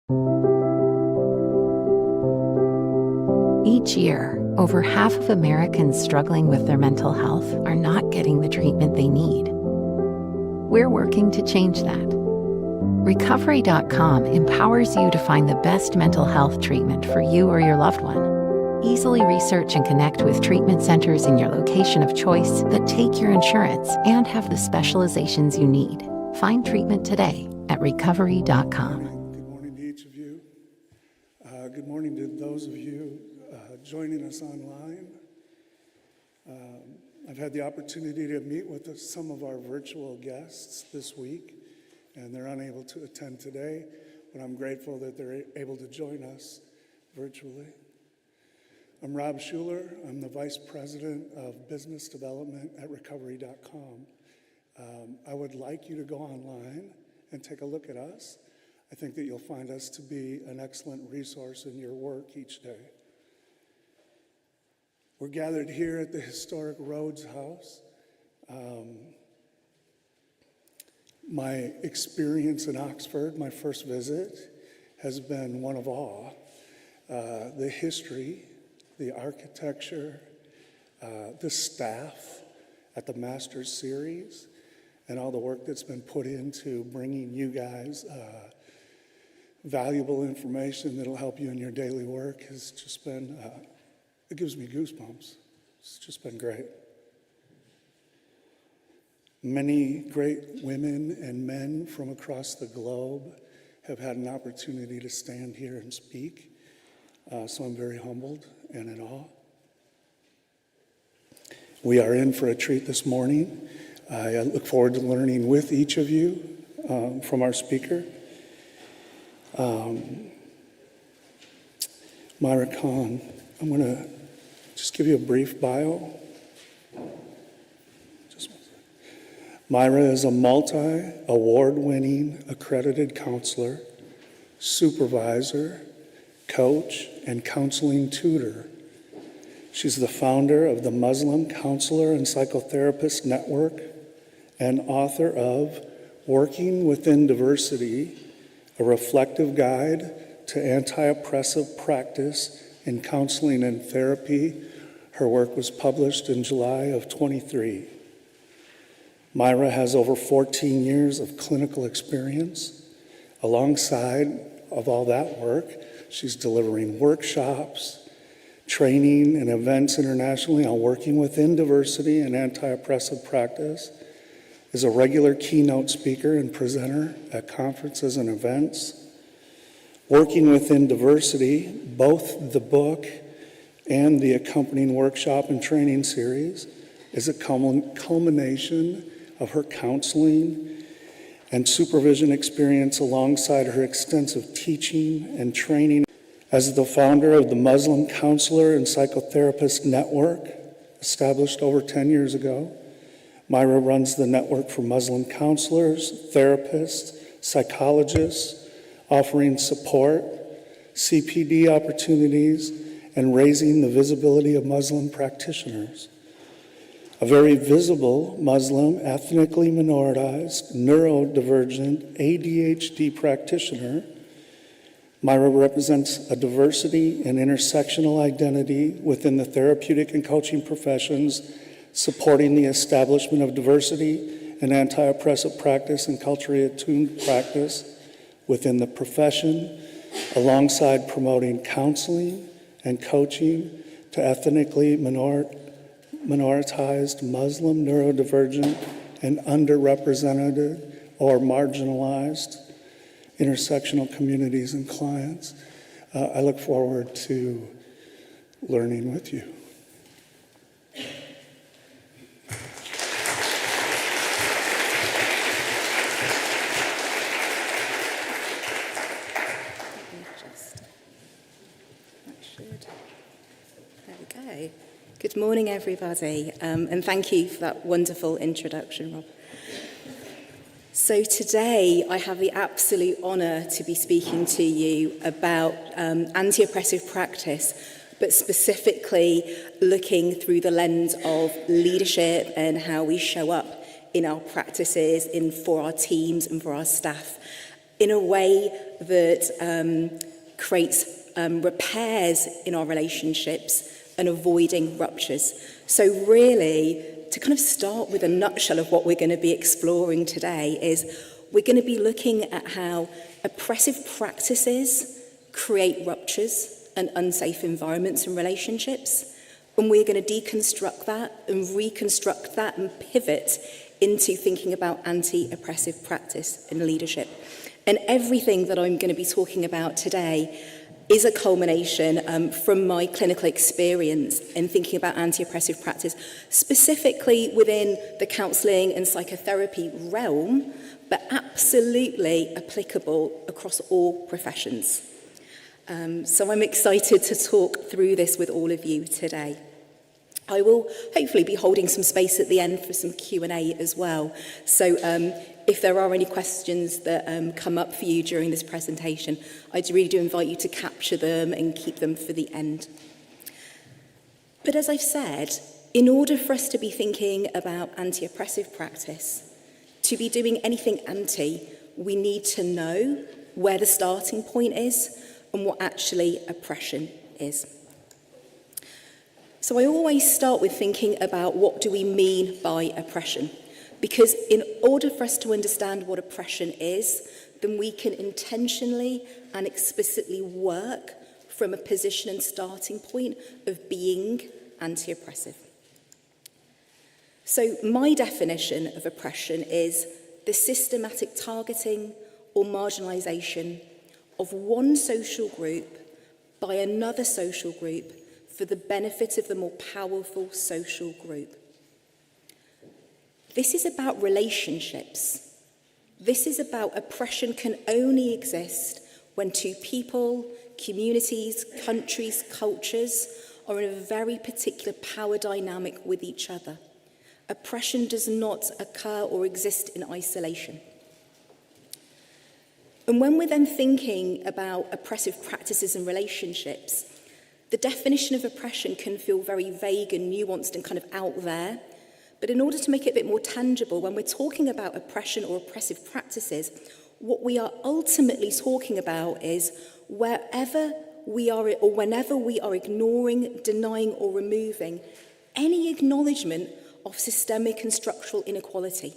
Each year, over half of Americans struggling with their mental health are not getting the treatment they need. We're working to change that. Recovery.com empowers you to find the best mental health treatment for you or your loved one. Easily research and connect with treatment centers in your location of choice that take your insurance and have the specializations you need. Find treatment today at recovery.com. Good morning to each of you. Good morning to those of you joining us online. I've had the opportunity to meet with some of our virtual guests this week, and they're unable to attend today, but I'm grateful that they're able to join us virtually. I'm Rob Schuler. I'm the Vice President of Business Development at Recovery.com. I would like you to go online and take a look at us. I think that you'll find us to be an excellent resource in your work each day. We're gathered here at the historic Rhodes House. My experience in Oxford, my first visit, has been one of awe. The history, the architecture, the staff at the Masters Series, and all the work that's been put into bringing you guys valuable information that'll help you in your daily work has just been, it gives me goosebumps. It's just been great. Many great women and men from across the globe have had an opportunity to stand here and speak, so I'm very humbled and in awe. We are in for a treat this morning. I look forward to learning with each of you from our speaker. Myira Khan, I'm going to just give you a brief bio. Myira is a multi-award-winning accredited counselor, supervisor, coach, and counseling tutor. She's the founder of the Muslim Counselor and Psychotherapist Network and author of Working Within Diversity, a reflective guide to anti-oppressive practice in counseling and therapy. Her work was published in July of 23. Myira has over 14 years of clinical experience. Alongside of all that work, she's delivering workshops, training, and events internationally on working within diversity and anti-oppressive practice, is a regular keynote speaker and presenter at conferences and events. Working Within Diversity, both the book and the accompanying workshop and training series, is a culmination of her counseling and supervision experience alongside her extensive teaching and training. As the founder of the Muslim Counselor and Psychotherapist Network, established over 10 years ago, Myira runs the network for Muslim counselors, therapists, psychologists, offering support, CPD opportunities, and raising the visibility of Muslim practitioners. A very visible Muslim, ethnically minoritized, neurodivergent ADHD practitioner, Myira represents a diversity and intersectional identity within the therapeutic and coaching professions, supporting the establishment of diversity and anti-oppressive practice and culturally attuned practice within the profession, alongside promoting counseling and coaching to ethnically minoritized Muslim, neurodivergent, and underrepresented or marginalized intersectional communities and clients. I look forward to learning with you. Good morning, everybody, and thank you for that wonderful introduction, Rob. So today, I have the absolute honour to be speaking to you about anti-oppressive practice, but specifically looking through the lens of leadership and how we show up in our practices, for our teams and for our staff. in a way that creates repairs in our relationships and avoiding ruptures. So really, to kind of start with a nutshell of what we're going to be exploring today is we're going to be looking at how oppressive practices create ruptures and unsafe environments and relationships. And we're going to deconstruct that and reconstruct that and pivot into thinking about anti-oppressive practice and leadership. And everything that I'm going to be talking about today is a culmination from my clinical experience in thinking about anti-oppressive practice, specifically within the counselling and psychotherapy realm, but absolutely applicable across all professions. So I'm excited to talk through this with all of you today. I will hopefully be holding some space at the end for some Q&A as well. So if there are any questions that come up for you during this presentation, I really do invite you to capture them and keep them for the end. But as I've said, in order for us to be thinking about anti-oppressive practice, to be doing anything anti, we need to know where the starting point is and what actually oppression is. So I always start with thinking about what do we mean by oppression? Because in order for us to understand what oppression is, then we can intentionally and explicitly work from a position and starting point of being anti-oppressive. So my definition of oppression is the systematic targeting or marginalisation of one social group by another social group for the benefit of the more powerful social group. This is about relationships. This is about oppression can only exist when two people, communities, countries, cultures are in a very particular power dynamic with each other. Oppression does not occur or exist in isolation. And when we're then thinking about oppressive practices and relationships, the definition of oppression can feel very vague and nuanced and kind of out there. But in order to make it a bit more tangible, when we're talking about oppression or oppressive practices, what we are ultimately talking about is wherever we are or whenever we are ignoring, denying or removing any acknowledgement of systemic and structural inequality.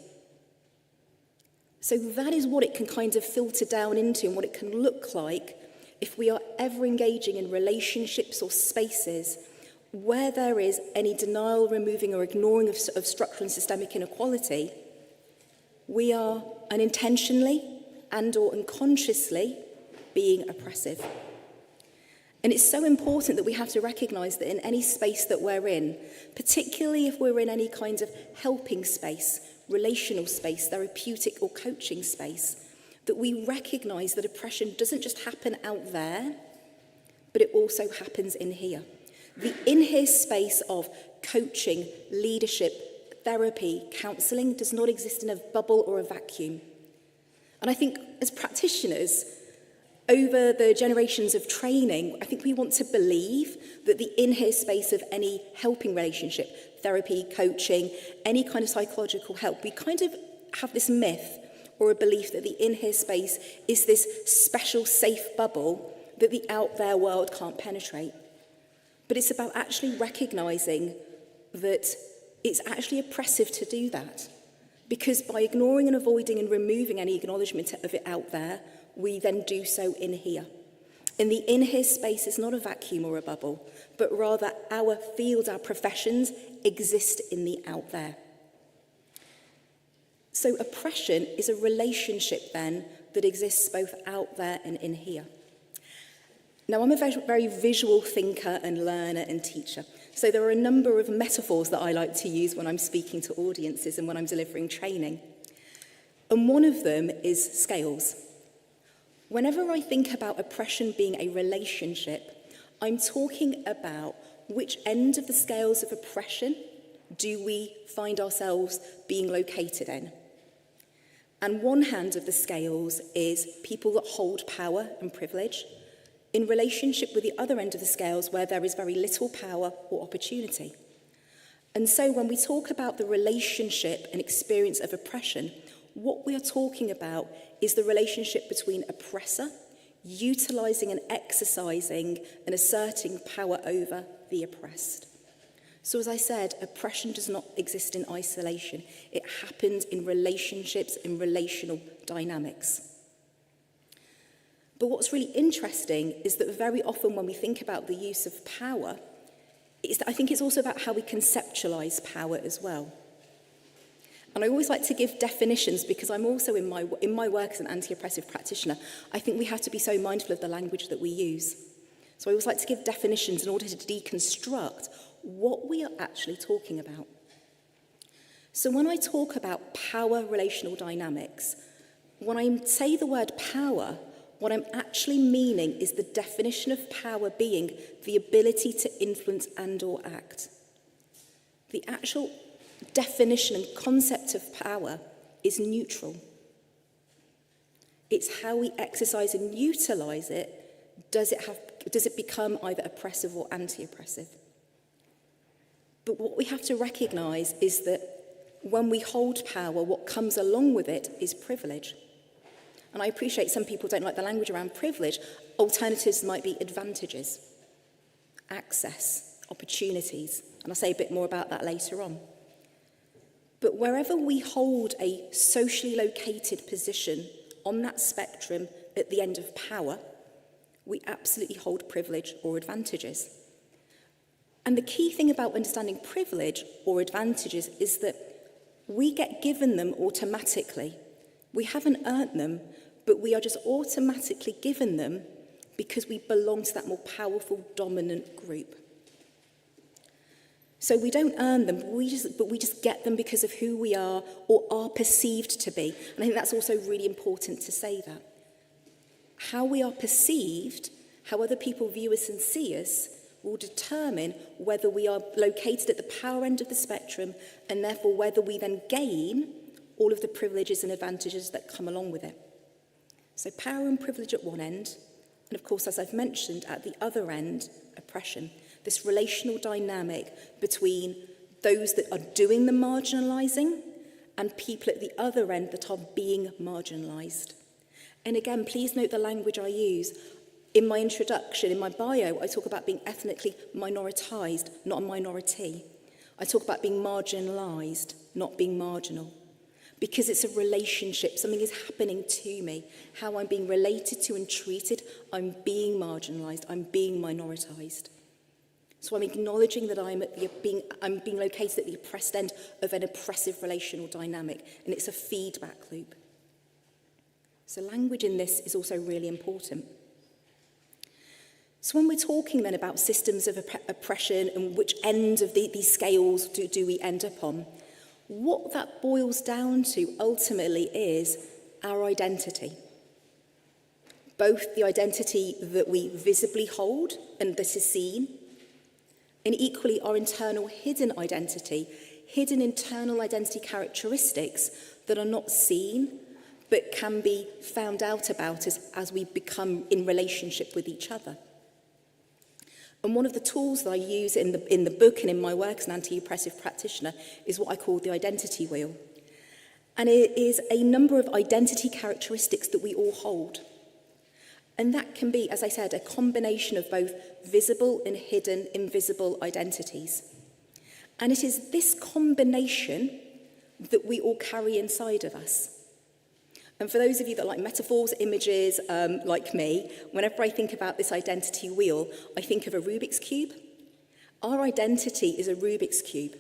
So that is what it can kind of filter down into and what it can look like if we are ever engaging in relationships or spaces where there is any denial, removing or ignoring of structural and systemic inequality. We are unintentionally and or unconsciously being oppressive. And it's so important that we have to recognise that in any space that we're in, particularly if we're in any kind of helping space, relational space, therapeutic or coaching space, that we recognise that oppression doesn't just happen out there, but it also happens in here. The in here space of coaching, leadership, therapy, counselling does not exist in a bubble or a vacuum. And I think as practitioners, over the generations of training, I think we want to believe that the in here space of any helping relationship, therapy, coaching, any kind of psychological help, we kind of have this myth or a belief that the in here space is this special safe bubble that the out there world can't penetrate. But it's about actually recognising that it's actually oppressive to do that. Because by ignoring and avoiding and removing any acknowledgement of it out there, we then do so in here. And the in here space is not a vacuum or a bubble, but rather our fields, our professions exist in the out there. So oppression is a relationship then that exists both out there and in here. Now, I'm a very visual thinker and learner and teacher. So there are a number of metaphors that I like to use when I'm speaking to audiences and when I'm delivering training. And one of them is scales. Whenever I think about oppression being a relationship, I'm talking about which end of the scales of oppression do we find ourselves being located in. And one hand of the scales is people that hold power and privilege, in relationship with the other end of the scales where there is very little power or opportunity. And so when we talk about the relationship and experience of oppression, what we are talking about is the relationship between oppressor, utilising and exercising and asserting power over the oppressed. So as I said, oppression does not exist in isolation. It happens in relationships, in relational dynamics. But what's really interesting is that very often when we think about the use of power, I think it's also about how we conceptualise power as well. And I always like to give definitions because I'm also in my work as an anti-oppressive practitioner, I think we have to be so mindful of the language that we use. So I always like to give definitions in order to deconstruct what we are actually talking about. So when I talk about power relational dynamics, when I say the word power, what I'm actually meaning is the definition of power being the ability to influence and/or act. The actual definition and concept of power is neutral. It's how we exercise and utilise it. Does it become either oppressive or anti-oppressive? But what we have to recognise is that when we hold power, what comes along with it is privilege. And I appreciate some people don't like the language around privilege. Alternatives might be advantages, access, opportunities. And I'll say a bit more about that later on. But wherever we hold a socially located position on that spectrum at the end of power, we absolutely hold privilege or advantages. And the key thing about understanding privilege or advantages is that we get given them automatically. We haven't earned them, but we are just automatically given them because we belong to that more powerful, dominant group. So we don't earn them, but we just get them because of who we are or are perceived to be. And I think that's also really important to say that. How we are perceived, how other people view us and see us, will determine whether we are located at the power end of the spectrum and therefore whether we then gain all of the privileges and advantages that come along with it. So power and privilege at one end, and of course, as I've mentioned, at the other end, oppression. This relational dynamic between those that are doing the marginalising and people at the other end that are being marginalised. And again, please note the language I use. In my introduction, in my bio, I talk about being ethnically minoritised, not a minority. I talk about being marginalised, not being marginal. Because it's a relationship, something is happening to me. How I'm being related to and treated, I'm being marginalised, I'm being minoritised. So I'm acknowledging that I'm being located at the oppressed end of an oppressive relational dynamic, and it's a feedback loop. So language in this is also really important. So when we're talking then about systems of oppression and which end of these scales do we end up on, what that boils down to ultimately is our identity. Both the identity that we visibly hold and that is seen, and equally our internal hidden identity, hidden internal identity characteristics that are not seen but can be found out about as we become in relationship with each other. And one of the tools that I use in the book and in my work as an anti-oppressive practitioner is what I call the identity wheel. And it is a number of identity characteristics that we all hold. And that can be, as I said, a combination of both visible and hidden, invisible identities. And it is this combination that we all carry inside of us. And for those of you that like metaphors, images, like me, whenever I think about this identity wheel, I think of a Rubik's Cube. Our identity is a Rubik's Cube,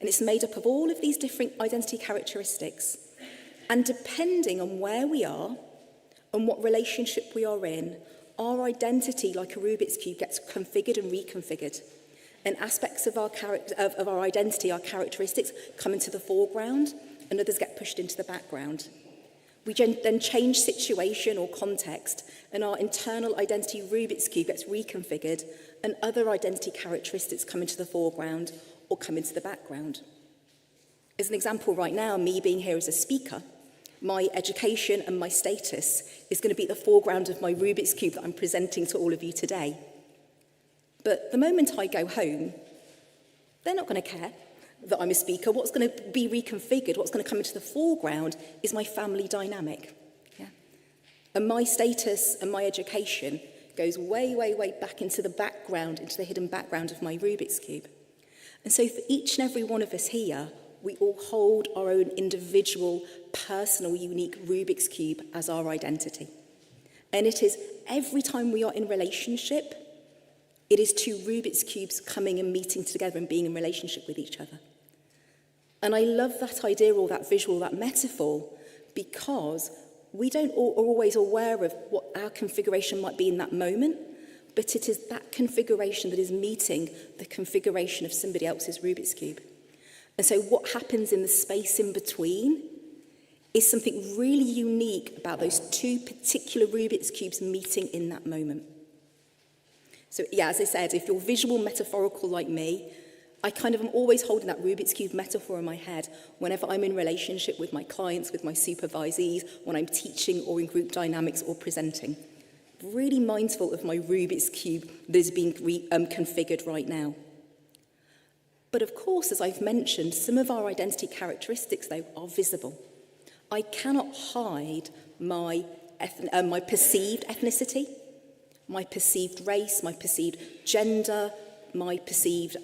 and it's made up of all of these different identity characteristics. And depending on where we are and what relationship we are in, our identity, like a Rubik's Cube, gets configured and reconfigured. And aspects of our identity, our characteristics, come into the foreground, and others get pushed into the background. We then change situation or context, and our internal identity Rubik's Cube gets reconfigured, and other identity characteristics come into the foreground or come into the background. As an example right now, me being here as a speaker, my education and my status is going to be at the foreground of my Rubik's Cube that I'm presenting to all of you today. But the moment I go home, they're not going to care. that I'm a speaker, what's going to be reconfigured, what's going to come into the foreground is my family dynamic. Yeah? And my status and my education goes way, way, way back into the background, into the hidden background of my Rubik's Cube. And so for each and every one of us here, we all hold our own individual, personal, unique Rubik's Cube as our identity. And it is every time we are in relationship, it is two Rubik's Cubes coming and meeting together and being in relationship with each other. And I love that idea or that visual, that metaphor, because we don't are always aware of what our configuration might be in that moment, but it is that configuration that is meeting the configuration of somebody else's Rubik's Cube. And so what happens in the space in between is something really unique about those two particular Rubik's Cubes meeting in that moment. So yeah, as I said, if you're visual metaphorical like me, I kind of am always holding that Rubik's Cube metaphor in my head whenever I'm in relationship with my clients, with my supervisees, when I'm teaching or in group dynamics or presenting. Really mindful of my Rubik's Cube that is being configured right now. But of course, as I've mentioned, some of our identity characteristics, though, are visible. I cannot hide my perceived ethnicity, my perceived race, my perceived gender, my perceived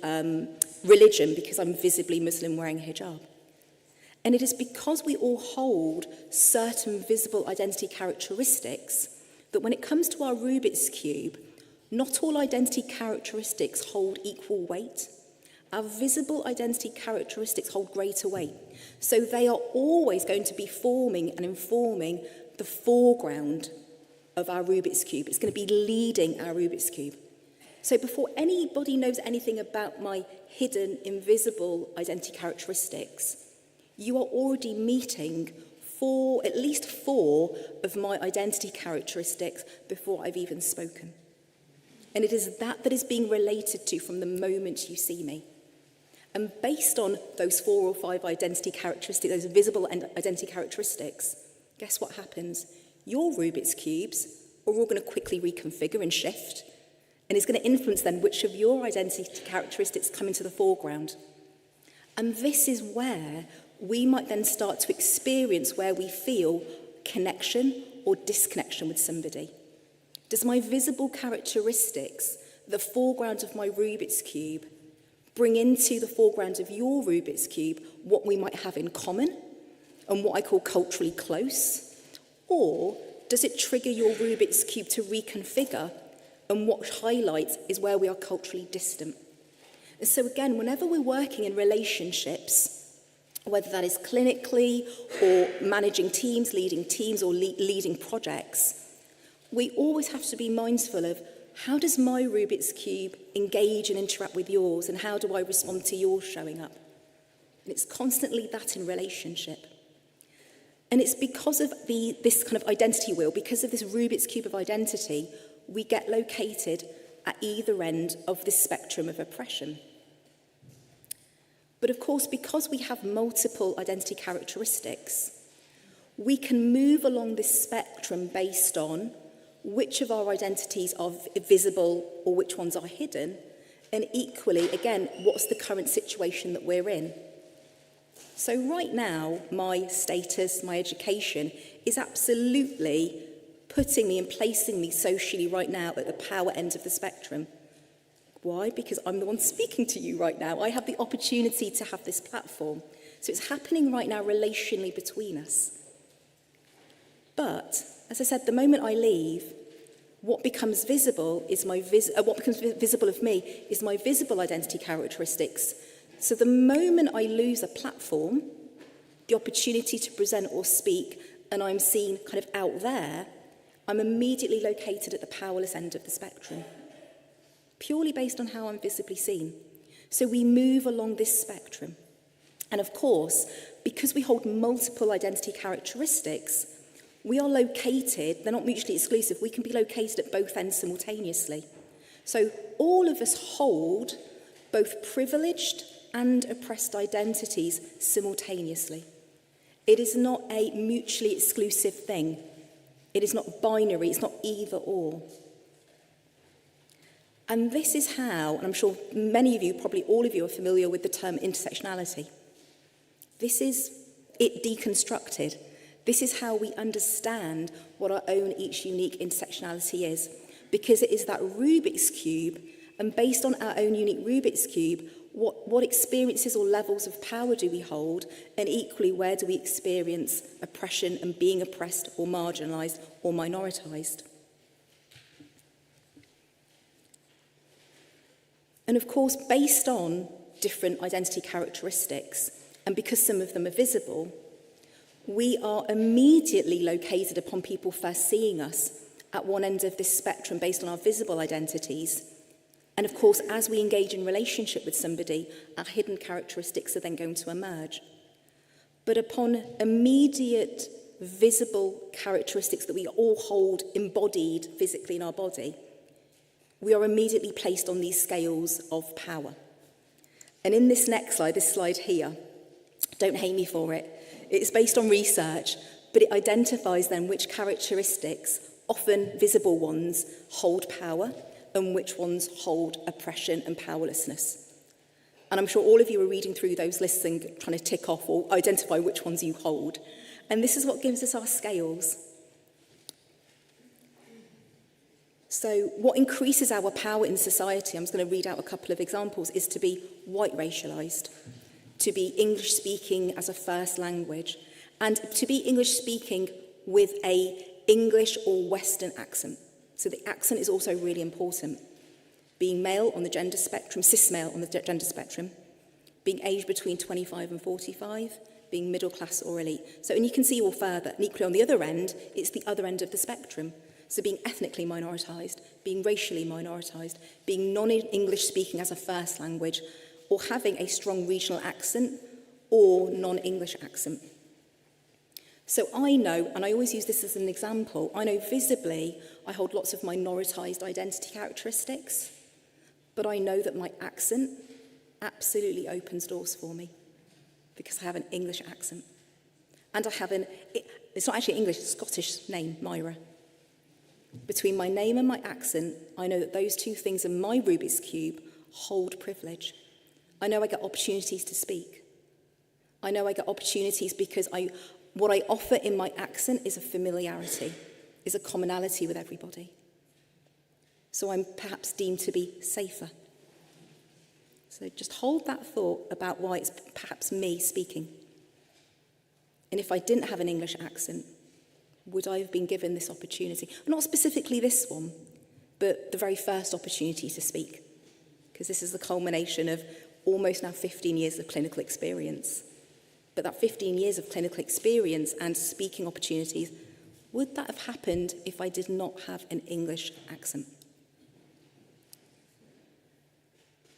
religion, because I'm visibly Muslim wearing a hijab. And it is because we all hold certain visible identity characteristics that when it comes to our Rubik's Cube, not all identity characteristics hold equal weight. Our visible identity characteristics hold greater weight. So they are always going to be forming and informing the foreground of our Rubik's Cube. It's going to be leading our Rubik's Cube. So before anybody knows anything about my hidden, invisible identity characteristics, you are already meeting at least four of my identity characteristics before I've even spoken. And it is that is being related to from the moment you see me. And based on those 4 or 5 identity characteristics, those visible identity characteristics, guess what happens? Your Rubik's Cubes are all going to quickly reconfigure and shift, and it's going to influence then which of your identity characteristics come into the foreground. And this is where we might then start to experience where we feel connection or disconnection with somebody. Does my visible characteristics, the foreground of my Rubik's Cube, bring into the foreground of your Rubik's Cube what we might have in common and what I call culturally close? Or does it trigger your Rubik's Cube to reconfigure, and what highlights is where we are culturally distant? And so again, whenever we're working in relationships, whether that is clinically or managing teams, or leading projects, we always have to be mindful of how does my Rubik's Cube engage and interact with yours, and how do I respond to yours showing up? And it's constantly that in relationship. And it's because of this kind of identity wheel, because of this Rubik's Cube of identity, we get located at either end of this spectrum of oppression. But of course, because we have multiple identity characteristics, we can move along this spectrum based on which of our identities are visible or which ones are hidden, and equally, again, what's the current situation that we're in. So right now, my status, my education is absolutely putting me and placing me socially right now at the power end of the spectrum. Why? Because I'm the one speaking to you right now. I have the opportunity to have this platform. So it's happening right now relationally between us. But, as I said, the moment I leave, what becomes visible is what becomes visible of me is my visible identity characteristics. So the moment I lose a platform, the opportunity to present or speak, and I'm seen kind of out there, I'm immediately located at the powerless end of the spectrum, purely based on how I'm visibly seen. So we move along this spectrum. And of course, because we hold multiple identity characteristics, we are located, they're not mutually exclusive, we can be located at both ends simultaneously. So all of us hold both privileged and oppressed identities simultaneously. It is not a mutually exclusive thing. It is not binary, it's not either or. And this is how, and I'm sure many of you, probably all of you, are familiar with the term intersectionality. This is it deconstructed. This is how we understand what our own each unique intersectionality is, because it is that Rubik's Cube, and based on our own unique Rubik's Cube, what experiences or levels of power do we hold, and equally, where do we experience oppression and being oppressed or marginalised or minoritised? And of course, based on different identity characteristics, and because some of them are visible, we are immediately located upon people first seeing us at one end of this spectrum based on our visible identities. And of course, as we engage in relationship with somebody, our hidden characteristics are then going to emerge. But upon immediate visible characteristics that we all hold embodied physically in our body, we are immediately placed on these scales of power. And in this next slide, this slide here, don't hate me for it, it's based on research, but it identifies then which characteristics, often visible ones, hold power and which ones hold oppression and powerlessness. And I'm sure all of you are reading through those lists and trying to tick off or identify which ones you hold. And this is what gives us our scales. So what increases our power in society, I'm just going to read out a couple of examples, is to be white racialized, to be English speaking as a first language, and to be English speaking with a English or Western accent. So the accent is also really important. Being male on the gender spectrum, cis male on the gender spectrum, being aged between 25 and 45, being middle class or elite. So, and you can see all further, and equally on the other end, it's the other end of the spectrum. So being ethnically minoritized, being racially minoritized, being non-English speaking as a first language, or having a strong regional accent or non-English accent. So I know, and I always use this as an example, I know visibly I hold lots of minoritized identity characteristics, but I know that my accent absolutely opens doors for me because I have an English accent. And I have it's not actually English, it's Scottish name, Myira. Between my name and my accent, I know that those two things in my Rubik's Cube hold privilege. I know I get opportunities to speak. I know I get opportunities because what I offer in my accent is a familiarity, is a commonality with everybody. So I'm perhaps deemed to be safer. So just hold that thought about why it's perhaps me speaking. And if I didn't have an English accent, would I have been given this opportunity? Not specifically this one, but the very first opportunity to speak. Because this is the culmination of almost now 15 years of clinical experience. But that 15 years of clinical experience and speaking opportunities, would that have happened if I did not have an English accent?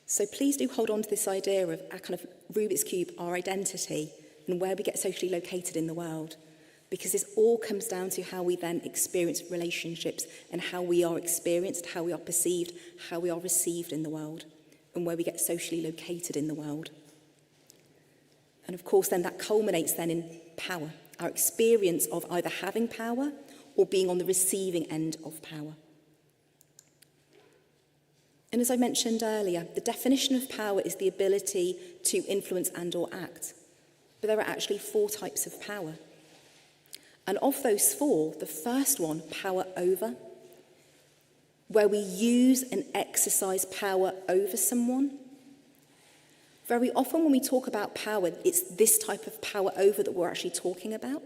So please do hold on to this idea of our kind of Rubik's Cube, our identity, and where we get socially located in the world. Because this all comes down to how we then experience relationships and how we are experienced, how we are perceived, how we are received in the world, and where we get socially located in the world. And of course, then that culminates then in power, our experience of either having power or being on the receiving end of power. And as I mentioned earlier, the definition of power is the ability to influence and or act. But there are actually 4 types of power. And of those 4, the first one, power over, where we use and exercise power over someone. Very often when we talk about power, it's this type of power over that we're actually talking about.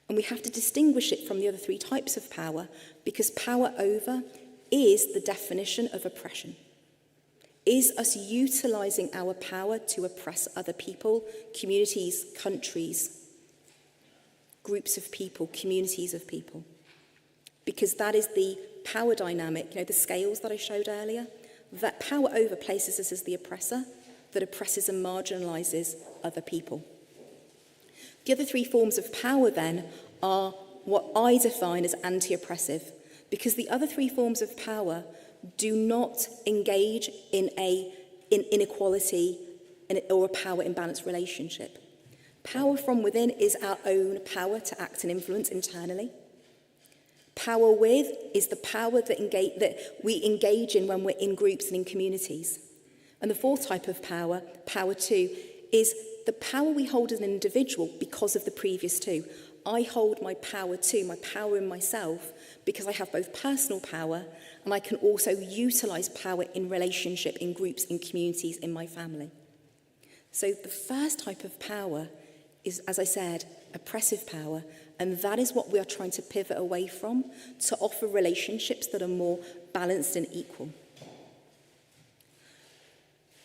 And we have to distinguish it from the other 3 types of power, because power over is the definition of oppression. Is us utilising our power to oppress other people, communities, countries, groups of people, communities of people. Because that is the power dynamic, the scales that I showed earlier. That power over places us as the oppressor that oppresses and marginalises other people. The other 3 forms of power then are what I define as anti-oppressive, because the other 3 forms of power do not engage in inequality or a power imbalance relationship. Power from within is our own power to act and influence internally. Power with is the power that we engage in when we're in groups and in communities. And the fourth type of power, power two, is the power we hold as an individual because of the previous two. I hold my power two, my power in myself, because I have both personal power and I can also utilize power in relationship, in groups, in communities, in my family. So the first type of power is, as I said, oppressive power, and that is what we are trying to pivot away from, to offer relationships that are more balanced and equal.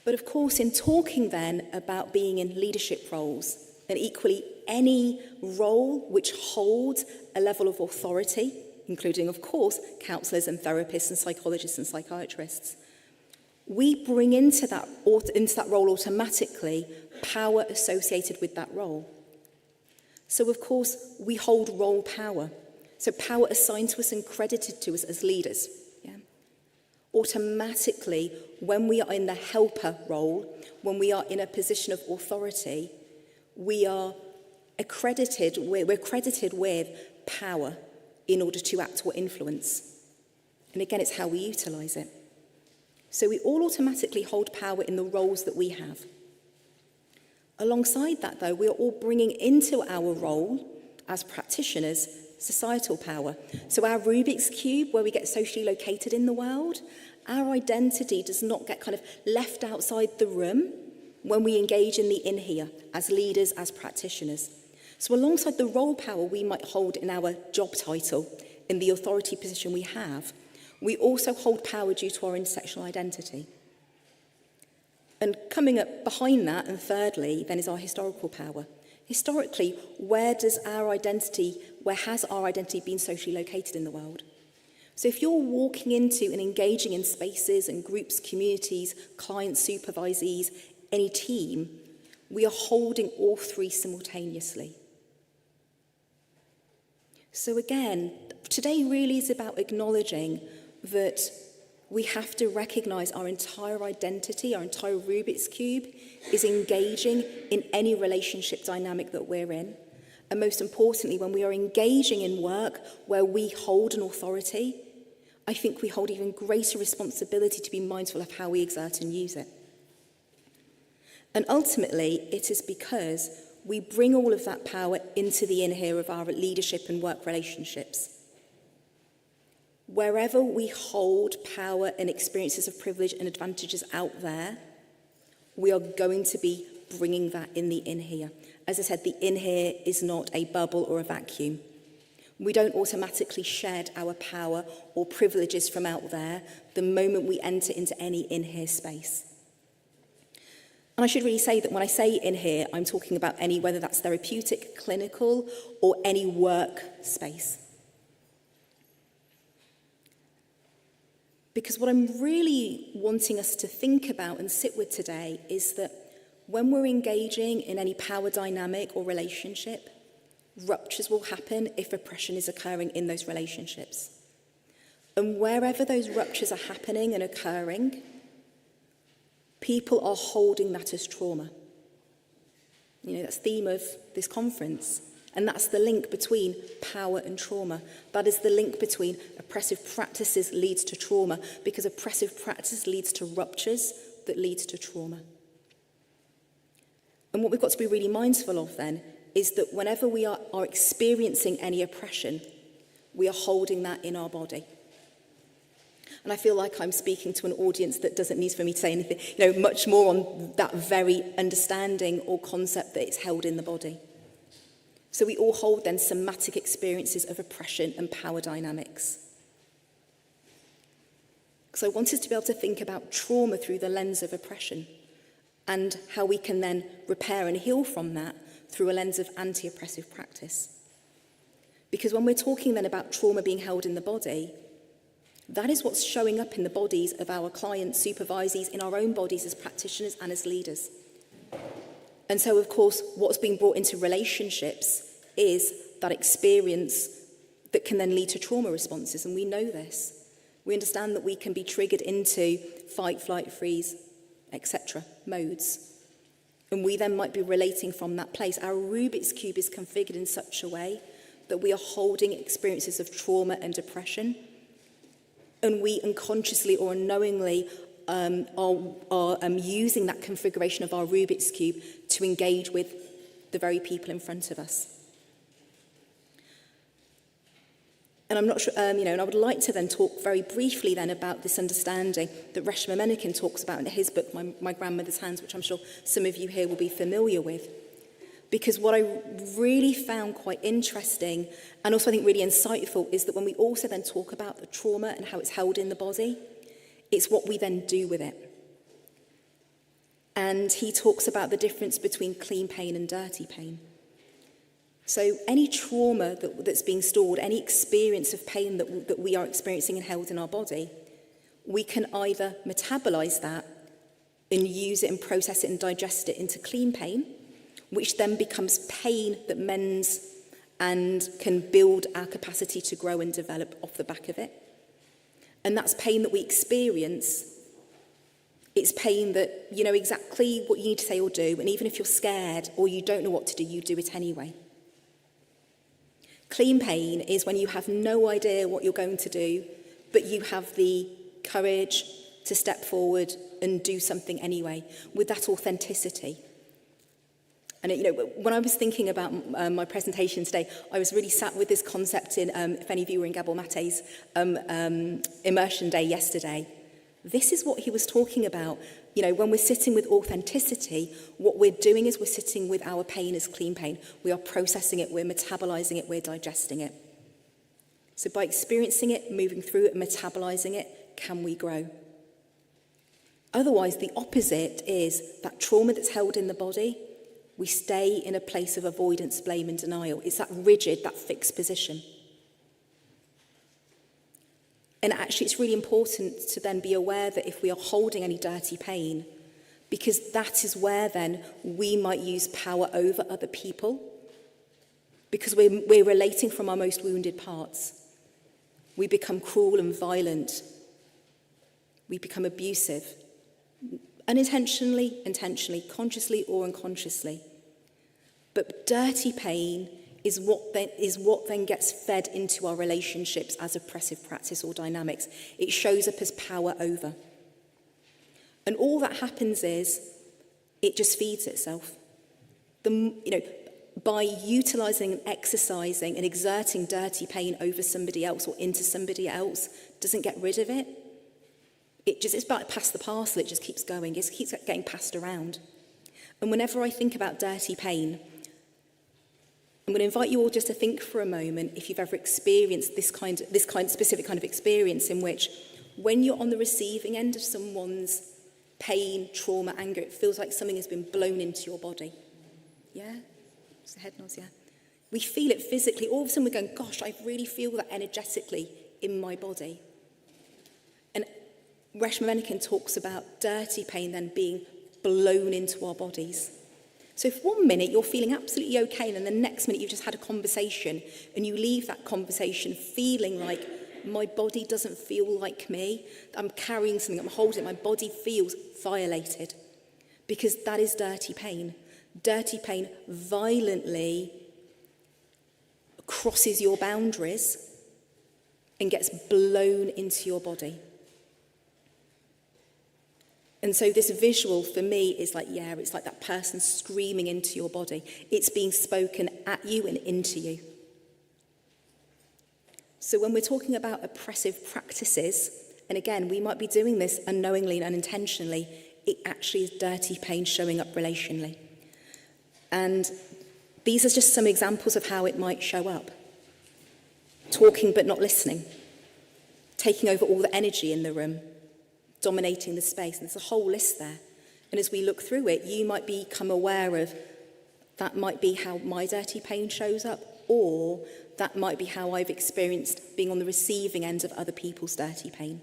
But of course, in talking then about being in leadership roles, and equally any role which holds a level of authority, including, of course, counsellors and therapists and psychologists and psychiatrists, we bring into that role automatically power associated with that role. So, of course, we hold role power. So power assigned to us and credited to us as leaders. Yeah? Automatically, when we are in the helper role, when we are in a position of authority, we're credited with power in order to act or influence. And again, it's how we utilize it. So we all automatically hold power in the roles that we have. Alongside that, though, we are all bringing into our role as practitioners societal power. So our Rubik's Cube, where we get socially located in the world, our identity does not get kind of left outside the room when we engage in the in here as leaders, as practitioners. So alongside the role power we might hold in our job title, in the authority position we have, we also hold power due to our intersectional identity. And coming up behind that, and thirdly, then is our historical power. Historically, where has our identity been socially located in the world? So if you're walking into and engaging in spaces and groups, communities, clients, supervisees, any team, we are holding all three simultaneously. So again, today really is about acknowledging that we have to recognise our entire identity, our entire Rubik's Cube is engaging in any relationship dynamic that we're in. And most importantly, when we are engaging in work where we hold an authority, I think we hold even greater responsibility to be mindful of how we exert and use it. And ultimately, it is because we bring all of that power into the in here of our leadership and work relationships. Wherever we hold power and experiences of privilege and advantages out there, we are going to be bringing that in the in here. As I said, the in here is not a bubble or a vacuum. We don't automatically shed our power or privileges from out there the moment we enter into any in here space. And I should really say that when I say in here, I'm talking about any, whether that's therapeutic, clinical, or any work space. Because what I'm really wanting us to think about and sit with today is that when we're engaging in any power dynamic or relationship, ruptures will happen if oppression is occurring in those relationships. And wherever those ruptures are happening and occurring, people are holding that as trauma. You know, that's the theme of this conference. And that's the link between power and trauma. That is the link between oppressive practices leads to trauma, because oppressive practice leads to ruptures that leads to trauma. And what we've got to be really mindful of then is that whenever we are experiencing any oppression, we are holding that in our body. And I feel like I'm speaking to an audience that doesn't need for me to say anything, much more on that very understanding or concept that it's held in the body. So we all hold then somatic experiences of oppression and power dynamics. So I want us to be able to think about trauma through the lens of oppression and how we can then repair and heal from that through a lens of anti-oppressive practice. Because when we're talking then about trauma being held in the body, that is what's showing up in the bodies of our clients, supervisees, in our own bodies as practitioners and as leaders. And so, of course, what's being brought into relationships is that experience that can then lead to trauma responses, and we know this. We understand that we can be triggered into fight, flight, freeze, etc. modes. And we then might be relating from that place. Our Rubik's Cube is configured in such a way that we are holding experiences of trauma and depression, and we unconsciously or unknowingly are using that configuration of our Rubik's Cube to engage with the very people in front of us. And I'm not sure, and I would like to then talk very briefly then about this understanding that Reshma Mencken talks about in his book, My Grandmother's Hands, which I'm sure some of you here will be familiar with. Because what I really found quite interesting, and also I think really insightful, is that when we also then talk about the trauma and how it's held in the body, it's what we then do with it. And he talks about the difference between clean pain and dirty pain. So any trauma that's being stored, any experience of pain that we are experiencing and held in our body, we can either metabolize that and use it and process it and digest it into clean pain, which then becomes pain that mends and can build our capacity to grow and develop off the back of it. And that's pain that we experience. It's pain that you know exactly what you need to say or do, and even if you're scared or you don't know what to do, you do it anyway. Clean pain is when you have no idea what you're going to do, but you have the courage to step forward and do something anyway, with that authenticity. And when I was thinking about my presentation today, I was really sat with this concept in, if any of you were in Gabor Mate's immersion day yesterday. This is what he was talking about. When we're sitting with authenticity, what we're doing is we're sitting with our pain as clean pain. We are processing it, we're metabolizing it, we're digesting it. So by experiencing it, moving through it, and metabolizing it, can we grow? Otherwise, the opposite is that trauma that's held in the body, we stay in a place of avoidance, blame, and denial. It's that rigid, that fixed position. And actually, it's really important to then be aware that if we are holding any dirty pain, because that is where then we might use power over other people, because we're relating from our most wounded parts. We become cruel and violent. We become abusive. Unintentionally, intentionally, consciously or unconsciously. But dirty pain is what then gets fed into our relationships as oppressive practice or dynamics. It shows up as power over. And all that happens is it just feeds itself. By utilising and exercising and exerting dirty pain over somebody else or into somebody else doesn't get rid of it. It's about past the parcel, it just keeps going, it keeps getting passed around. And whenever I think about dirty pain, I'm going to invite you all just to think for a moment if you've ever experienced this specific kind of experience in which when you're on the receiving end of someone's pain, trauma, anger, it feels like something has been blown into your body. Yeah? Just a head nods, yeah. We feel it physically. All of a sudden we're going, gosh, I really feel that energetically in my body. And Reshma Mencken talks about dirty pain then being blown into our bodies. So if 1 minute you're feeling absolutely okay, and then the next minute you've just had a conversation, and you leave that conversation feeling like my body doesn't feel like me, I'm carrying something, I'm holding it, my body feels violated. Because that is dirty pain. Dirty pain violently crosses your boundaries and gets blown into your body. And so this visual for me is like, it's like that person screaming into your body. It's being spoken at you and into you. So when we're talking about oppressive practices, and again, we might be doing this unknowingly and unintentionally, it actually is dirty pain showing up relationally. And these are just some examples of how it might show up. Talking but not listening. Taking over all the energy in the room. Dominating the space. And there's a whole list there. And as we look through it, you might become aware of that might be how my dirty pain shows up, or that might be how I've experienced being on the receiving end of other people's dirty pain.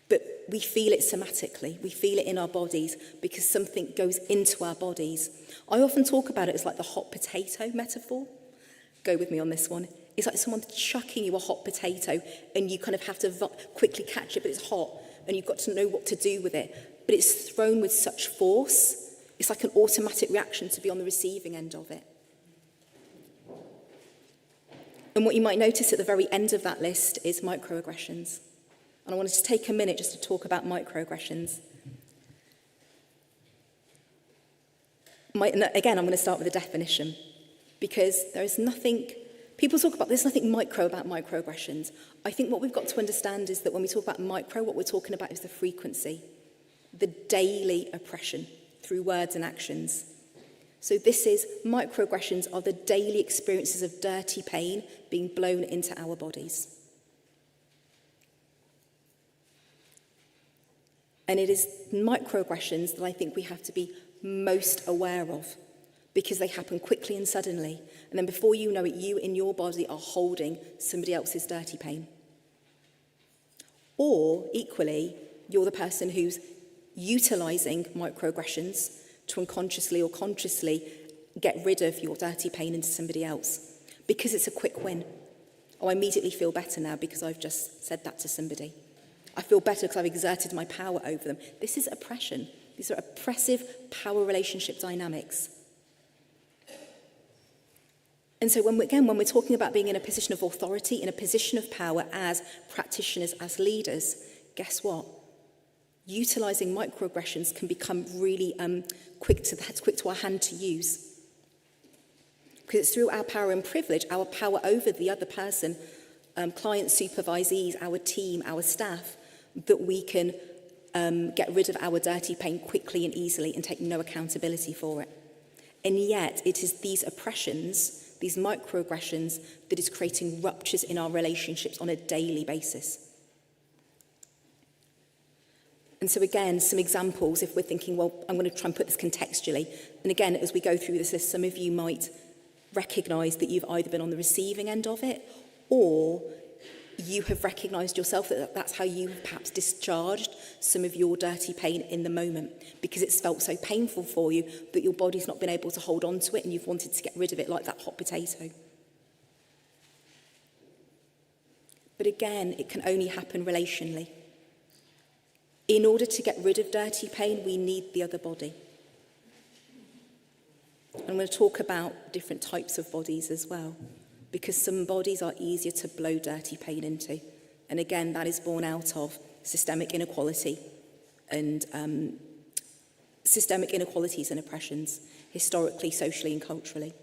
But we feel it somatically. We feel it in our bodies because something goes into our bodies. I often talk about it as like the hot potato metaphor. Go with me on this one. It's like someone chucking you a hot potato and you kind of have to quickly catch it, but it's hot and you've got to know what to do with it. But it's thrown with such force. It's like an automatic reaction to be on the receiving end of it. And what you might notice at the very end of that list is microaggressions. And I wanted to take a minute just to talk about microaggressions. Again, I'm going to start with a definition, because there is nothing, people talk about, there's nothing micro about microaggressions. I think what we've got to understand is that when we talk about micro, what we're talking about is the frequency, the daily oppression through words and actions. So this is, microaggressions are the daily experiences of dirty pain being blown into our bodies. And it is microaggressions that I think we have to be most aware of, because they happen quickly and suddenly. And then before you know it, you in your body are holding somebody else's dirty pain. Or, equally, you're the person who's utilising microaggressions to unconsciously or consciously get rid of your dirty pain into somebody else, because it's a quick win. Oh, I immediately feel better now because I've just said that to somebody. I feel better because I've exerted my power over them. This is oppression. These are oppressive power relationship dynamics. And so when we're talking about being in a position of authority, in a position of power as practitioners, as leaders, guess what? Utilising microaggressions can become really quick to our hand to use. Because it's through our power and privilege, our power over the other person, clients, supervisees, our team, our staff, that we can get rid of our dirty pain quickly and easily and take no accountability for it. And yet, it is these oppressions, these microaggressions, that is creating ruptures in our relationships on a daily basis. And so again, some examples, if we're thinking, well, I'm going to try and put this contextually. And again, as we go through this list, some of you might recognise that you've either been on the receiving end of it, or you have recognised yourself that that's how you have perhaps discharged some of your dirty pain in the moment, because it's felt so painful for you that your body's not been able to hold on to it and you've wanted to get rid of it like that hot potato. But again, it can only happen relationally. In order to get rid of dirty pain, we need the other body. I'm going to talk about different types of bodies as well, because some bodies are easier to blow dirty pain into. And again, that is born out of systemic inequality and systemic inequalities and oppressions, historically, socially, and culturally.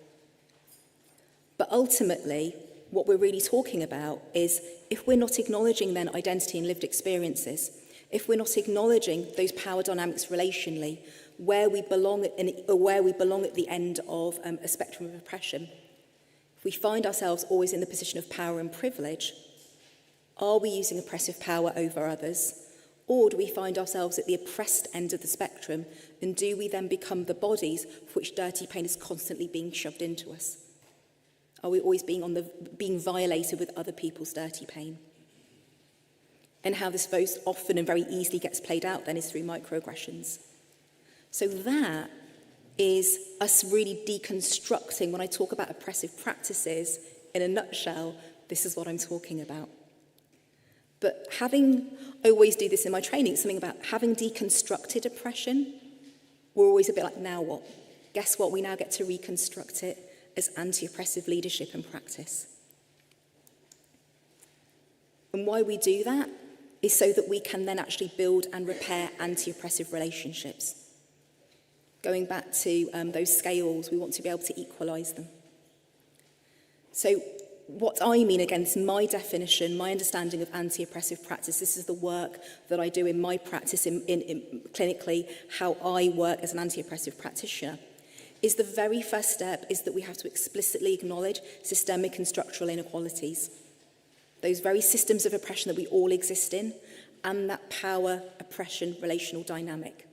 But ultimately, what we're really talking about is, if we're not acknowledging then identity and lived experiences, if we're not acknowledging those power dynamics relationally, where we belong at the end of a spectrum of oppression, if we find ourselves always in the position of power and privilege, are we using oppressive power over others? Or do we find ourselves at the oppressed end of the spectrum, and do we then become the bodies for which dirty pain is constantly being shoved into us? Are we always being violated with other people's dirty pain? And how this most often and very easily gets played out then is through microaggressions. So that is us really deconstructing. When I talk about oppressive practices, in a nutshell, this is what I'm talking about. But I always do this in my training, it's something about having deconstructed oppression, we're always a bit like, now what? Guess what? We now get to reconstruct it as anti-oppressive leadership and practice. And why we do that is so that we can then actually build and repair anti-oppressive relationships. Going back to those scales, we want to be able to equalise them. So what I mean, again, this is my definition, my understanding of anti-oppressive practice. This is the work that I do in my practice, in clinically, how I work as an anti-oppressive practitioner. Is the very first step is that we have to explicitly acknowledge systemic and structural inequalities. Those very systems of oppression that we all exist in, and that power-oppression relational dynamic.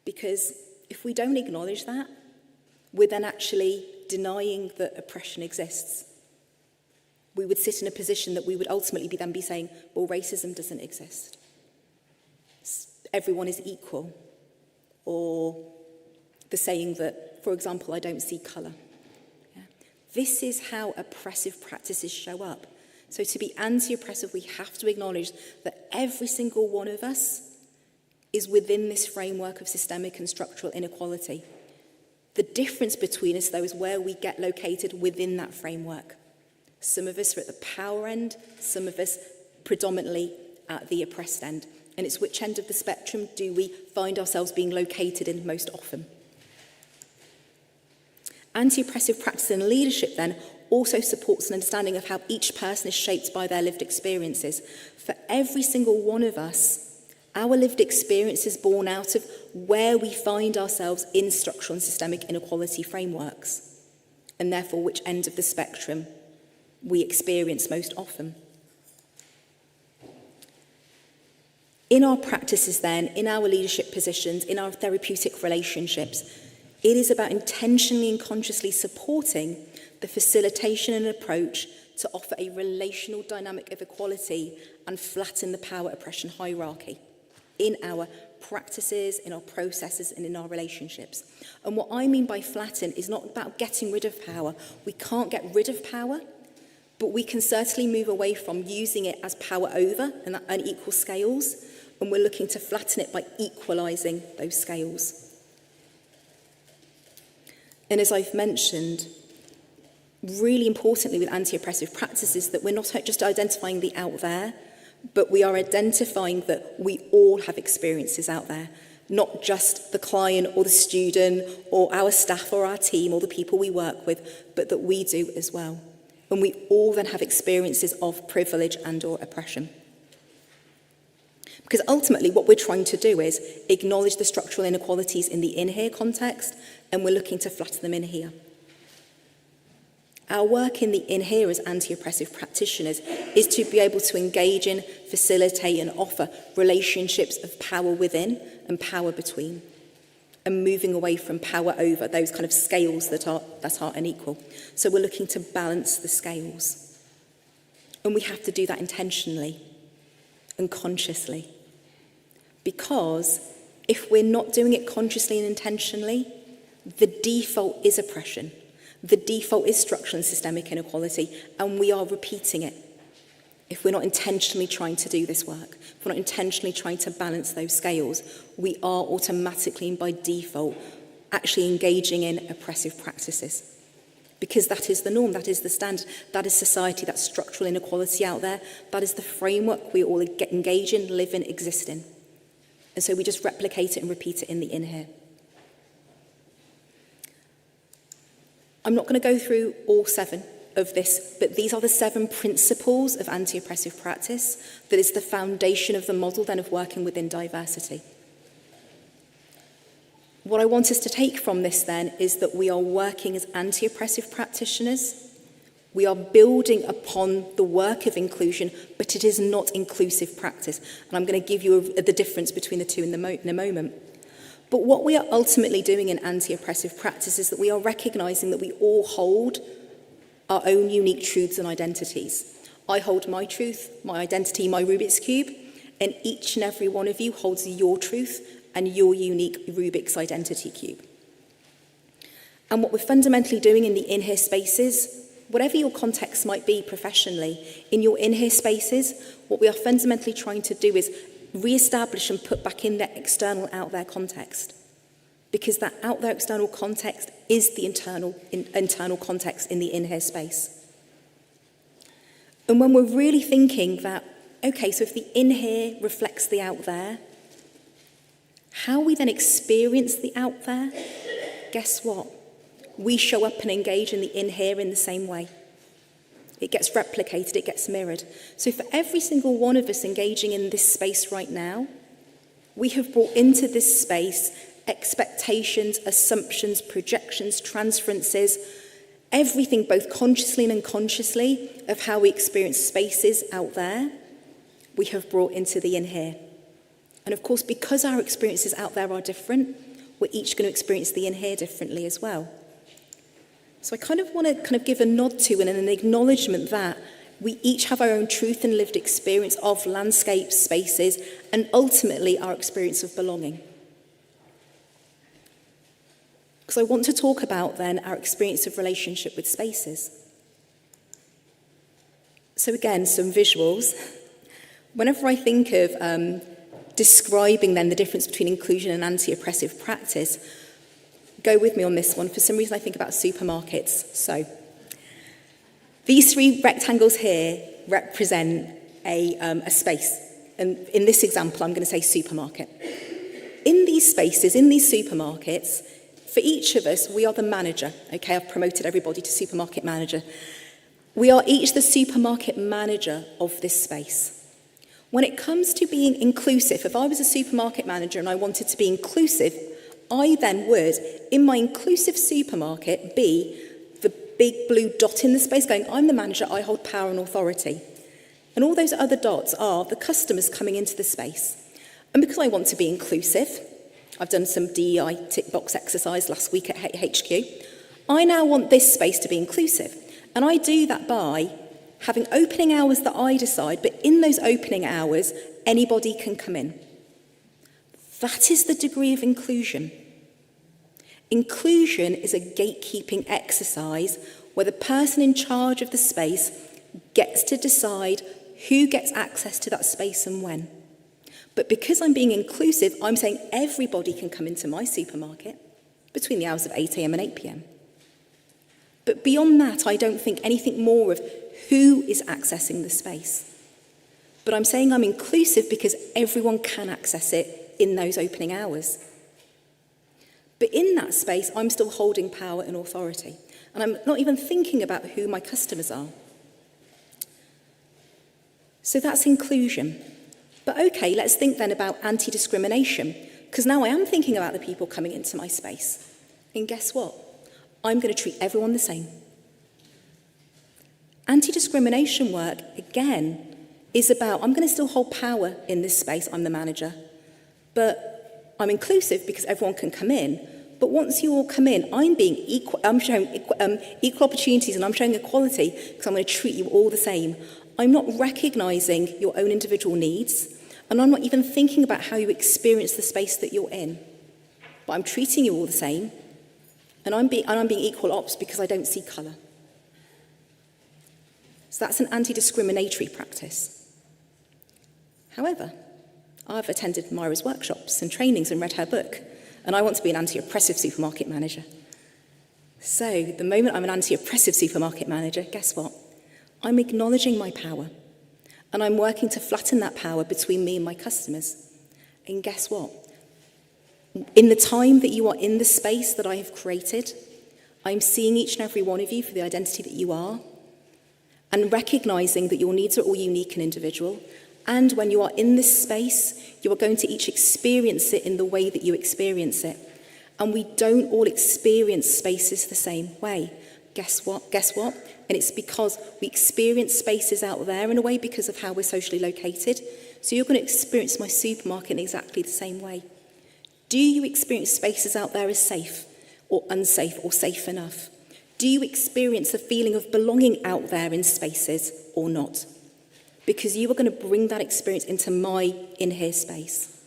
Because if we don't acknowledge that, we're then actually denying that oppression exists. We would sit in a position that we would ultimately be saying, well, racism doesn't exist. Everyone is equal. Or the saying that, for example, I don't see colour. Yeah. This is how oppressive practices show up. So to be anti-oppressive, we have to acknowledge that every single one of us is within this framework of systemic and structural inequality. The difference between us, though, is where we get located within that framework. Some of us are at the power end, some of us predominantly at the oppressed end. And it's which end of the spectrum do we find ourselves being located in most often? Anti-oppressive practice and leadership then also supports an understanding of how each person is shaped by their lived experiences. For every single one of us, our lived experience is born out of where we find ourselves in structural and systemic inequality frameworks, and therefore which end of the spectrum we experience most often. In our practices then, in our leadership positions, in our therapeutic relationships, it is about intentionally and consciously supporting the facilitation and approach to offer a relational dynamic of equality and flatten the power oppression hierarchy in our practices, in our processes, and in our relationships. And what I mean by flatten is not about getting rid of power. We can't get rid of power, but we can certainly move away from using it as power over and unequal scales, and we're looking to flatten it by equalising those scales. And as I've mentioned, really importantly with anti-oppressive practices, that we're not just identifying the out there, but we are identifying that we all have experiences out there, not just the client or the student or our staff or our team or the people we work with, but that we do as well. And we all then have experiences of privilege and or oppression. Because ultimately what we're trying to do is acknowledge the structural inequalities in the in-here context, and we're looking to flatten them in here. Our work in the in-here as anti-oppressive practitioners is to be able to engage in, facilitate and offer relationships of power within and power between, and moving away from power over, those kind of scales that are unequal. So we're looking to balance the scales. And we have to do that intentionally and consciously. Because if we're not doing it consciously and intentionally, the default is oppression. The default is structural and systemic inequality, and we are repeating it. If we're not intentionally trying to do this work, if we're not intentionally trying to balance those scales, we are automatically and by default actually engaging in oppressive practices. Because that is the norm, that is the standard, that is society, that's structural inequality out there, that is the framework we all engage in, live in, exist in. And so we just replicate it and repeat it in the in here. I'm not going to go through all 7 of this, but these are the 7 principles of anti-oppressive practice that is the foundation of the model then of working within diversity. What I want us to take from this then is that we are working as anti-oppressive practitioners. We are building upon the work of inclusion, but it is not inclusive practice. And I'm going to give you the difference between the two in a moment. But what we are ultimately doing in anti-oppressive practice is that we are recognising that we all hold our own unique truths and identities. I hold my truth, my identity, my Rubik's Cube, and each and every one of you holds your truth and your unique Rubik's identity cube. And what we're fundamentally doing in the in-here spaces, whatever your context might be professionally, in your in-here spaces, what we are fundamentally trying to do is re-establish and put back in that external out-there context. Because that out-there external context is the internal context in the in-here space. And when we're really thinking that, okay, so if the in-here reflects the out-there, how we then experience the out-there, guess what? We show up and engage in the in-here in the same way. It gets replicated, it gets mirrored. So for every single one of us engaging in this space right now, we have brought into this space expectations, assumptions, projections, transferences, everything both consciously and unconsciously of how we experience spaces out there, we have brought into the in here. And of course, because our experiences out there are different, we're each going to experience the in here differently as well. So I kind of want to give a nod to and an acknowledgement that we each have our own truth and lived experience of landscapes, spaces, and ultimately our experience of belonging. Because I want to talk about then our experience of relationship with spaces. So again, some visuals. Whenever I think of describing then the difference between inclusion and anti-oppressive practice, go with me on this one. For some reason I think about supermarkets. So These three rectangles here represent a space. And in this example, I'm going to say supermarket. In these spaces, in these supermarkets, for each of us, we are the manager. Okay, I've promoted everybody to supermarket manager. We are each the supermarket manager of this space. When it comes to being inclusive, if I was a supermarket manager and I wanted to be inclusive, I then would, in my inclusive supermarket, be the big blue dot in the space going, I'm the manager, I hold power and authority. And all those other dots are the customers coming into the space. And because I want to be inclusive, I've done some DEI tick box exercise last week at HQ, I now want this space to be inclusive. And I do that by having opening hours that I decide, but in those opening hours, anybody can come in. That is the degree of inclusion. Inclusion is a gatekeeping exercise where the person in charge of the space gets to decide who gets access to that space and when. But because I'm being inclusive, I'm saying everybody can come into my supermarket between the hours of 8 a.m. and 8 p.m. But beyond that, I don't think anything more of who is accessing the space. But I'm saying I'm inclusive because everyone can access it in those opening hours. But in that space, I'm still holding power and authority. And I'm not even thinking about who my customers are. So that's inclusion. But okay, let's think then about anti-discrimination, because now I am thinking about the people coming into my space. And guess what? I'm going to treat everyone the same. Anti-discrimination work, again, is about, I'm going to still hold power in this space, I'm the manager, but I'm inclusive because everyone can come in. But once you all come in, I'm showing equal opportunities and I'm showing equality because I'm going to treat you all the same. I'm not recognising your own individual needs, and I'm not even thinking about how you experience the space that you're in. But I'm treating you all the same, and I'm being equal ops because I don't see colour. So that's an anti-discriminatory practice. However, I've attended Myira's workshops and trainings and read her book, and I want to be an anti-oppressive supermarket manager. So the moment I'm an anti-oppressive supermarket manager, guess what? I'm acknowledging my power, and I'm working to flatten that power between me and my customers. And guess what? In the time that you are in the space that I have created, I'm seeing each and every one of you for the identity that you are, and recognising that your needs are all unique and individual. And when you are in this space, you are going to each experience it in the way that you experience it. And we don't all experience spaces the same way. Guess what? And it's because we experience spaces out there in a way because of how we're socially located. So you're going to experience my supermarket in exactly the same way. Do you experience spaces out there as safe or unsafe or safe enough? Do you experience a feeling of belonging out there in spaces or not? Because you are going to bring that experience into my in-here space.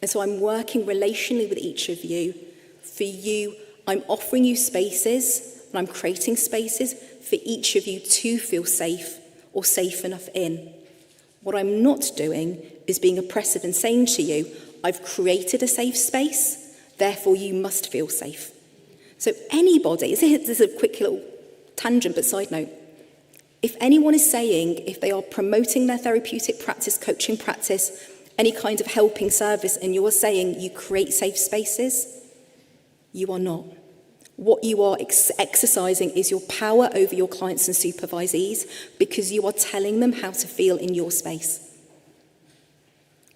And so I'm working relationally with each of you. For you, I'm offering you spaces, and I'm creating spaces for each of you to feel safe or safe enough in. What I'm not doing is being oppressive and saying to you, I've created a safe space, therefore you must feel safe. So anybody, this is a quick little tangent, but side note, if anyone is saying, if they are promoting their therapeutic practice, coaching practice, any kind of helping service, and you're saying you create safe spaces, you are not. What you are exercising is your power over your clients and supervisees because you are telling them how to feel in your space.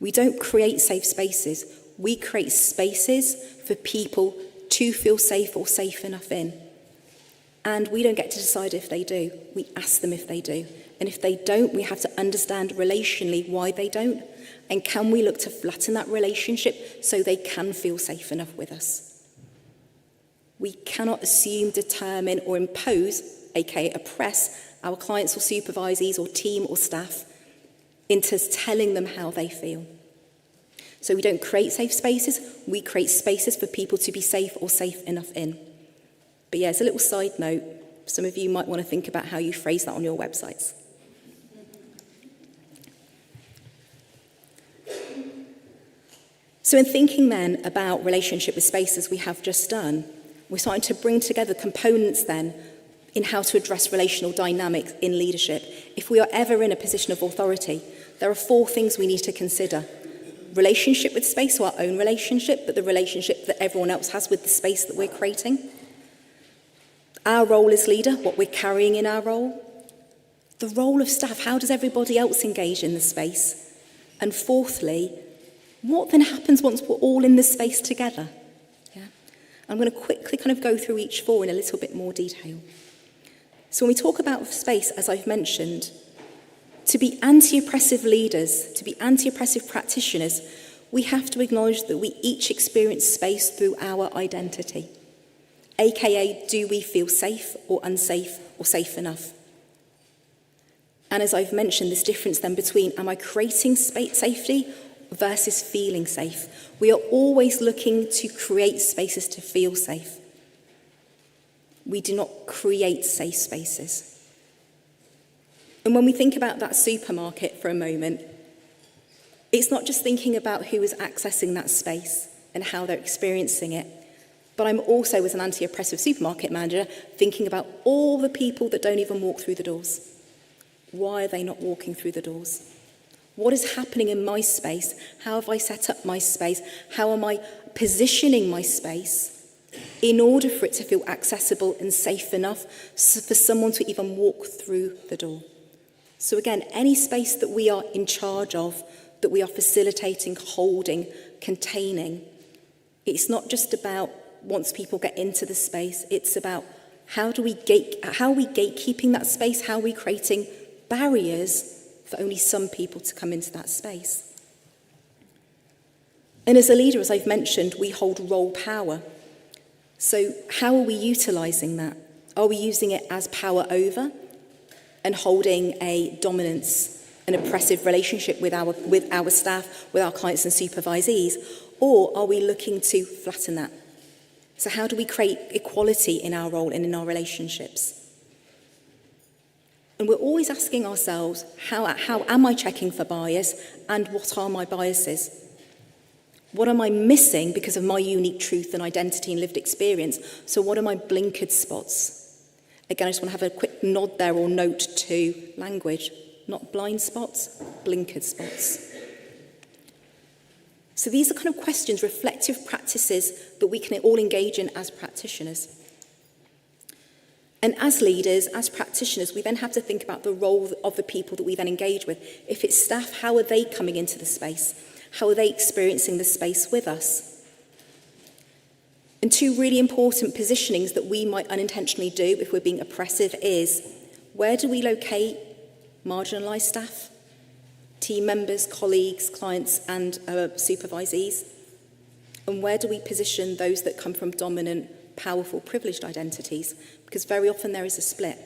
We don't create safe spaces. We create spaces for people to feel safe or safe enough in. And we don't get to decide if they do. We ask them if they do. And if they don't, we have to understand relationally why they don't. And can we look to flatten that relationship so they can feel safe enough with us? We cannot assume, determine, or impose, aka oppress, our clients or supervisees or team or staff into telling them how they feel. So we don't create safe spaces, we create spaces for people to be safe or safe enough in. But yeah, as a little side note, some of you might want to think about how you phrase that on your websites. So in thinking then about relationship with spaces we have just done, we're starting to bring together components then in how to address relational dynamics in leadership. If we are ever in a position of authority, there are 4 things we need to consider. Relationship with space, so our own relationship, but the relationship that everyone else has with the space that we're creating. Our role as leader, what we're carrying in our role. The role of staff, how does everybody else engage in the space? And fourthly, what then happens once we're all in the space together? Yeah. I'm going to quickly kind of go through each 4 in a little bit more detail. So when we talk about space, as I've mentioned, to be anti-oppressive leaders, to be anti-oppressive practitioners, we have to acknowledge that we each experience space through our identity. AKA, do we feel safe or unsafe or safe enough? And as I've mentioned, this difference then between am I creating safety versus feeling safe? We are always looking to create spaces to feel safe. We do not create safe spaces. And when we think about that supermarket for a moment, it's not just thinking about who is accessing that space and how they're experiencing it, but I'm also, as an anti-oppressive supermarket manager, thinking about all the people that don't even walk through the doors. Why are they not walking through the doors? What is happening in my space? How have I set up my space? How am I positioning my space in order for it to feel accessible and safe enough for someone to even walk through the door? So again, any space that we are in charge of, that we are facilitating, holding, containing, it's not just about once people get into the space, it's about how are we gatekeeping that space, how are we creating barriers for only some people to come into that space. And as a leader, as I've mentioned, we hold role power. So how are we utilising that? Are we using it as power over and holding a dominance, an oppressive relationship with our staff, with our clients and supervisees? Or are we looking to flatten that? So how do we create equality in our role and in our relationships? And we're always asking ourselves, how am I checking for bias and what are my biases? What am I missing because of my unique truth and identity and lived experience? So what are my blinkered spots? Again, I just want to have a quick nod there or note to language. Not blind spots, blinkered spots. So these are kind of questions, reflective practices that we can all engage in as practitioners. And as leaders, as practitioners, we then have to think about the role of the people that we then engage with. If it's staff, how are they coming into the space? How are they experiencing the space with us? And 2 really important positionings that we might unintentionally do if we're being oppressive is, where do we locate marginalised staff? Team members, colleagues, clients and supervisees? And where do we position those that come from dominant, powerful, privileged identities? Because very often there is a split.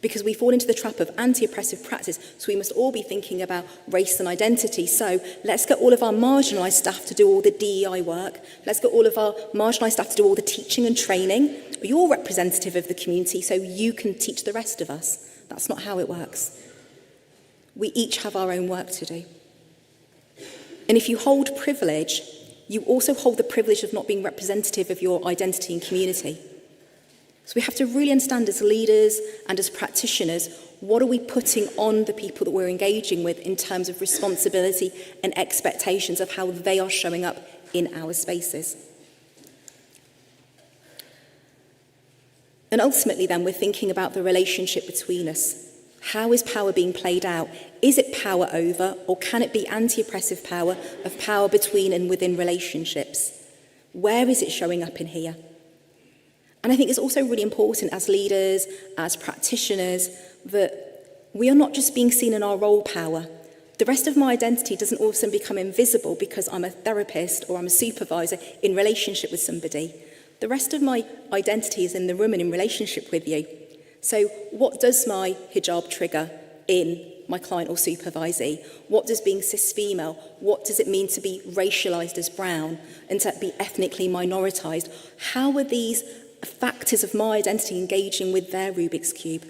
Because we fall into the trap of anti-oppressive practice, so we must all be thinking about race and identity. So let's get all of our marginalised staff to do all the DEI work. Let's get all of our marginalised staff to do all the teaching and training. You're representative of the community, so you can teach the rest of us. That's not how it works. We each have our own work to do. And if you hold privilege, you also hold the privilege of not being representative of your identity and community. So we have to really understand as leaders and as practitioners, what are we putting on the people that we're engaging with in terms of responsibility and expectations of how they are showing up in our spaces. And ultimately then we're thinking about the relationship between us. How is power being played out? Is it power over, or can it be anti-oppressive power of power between and within relationships? Where is it showing up in here? And I think it's also really important as leaders, as practitioners, that we are not just being seen in our role power. The rest of my identity doesn't all of a sudden become invisible because I'm a therapist or I'm a supervisor in relationship with somebody. The rest of my identity is in the room and in relationship with you. So what does my hijab trigger in my client or supervisee? What does being cis female, what does it mean to be racialised as brown and to be ethnically minoritised? How are these factors of my identity engaging with their Rubik's Cube?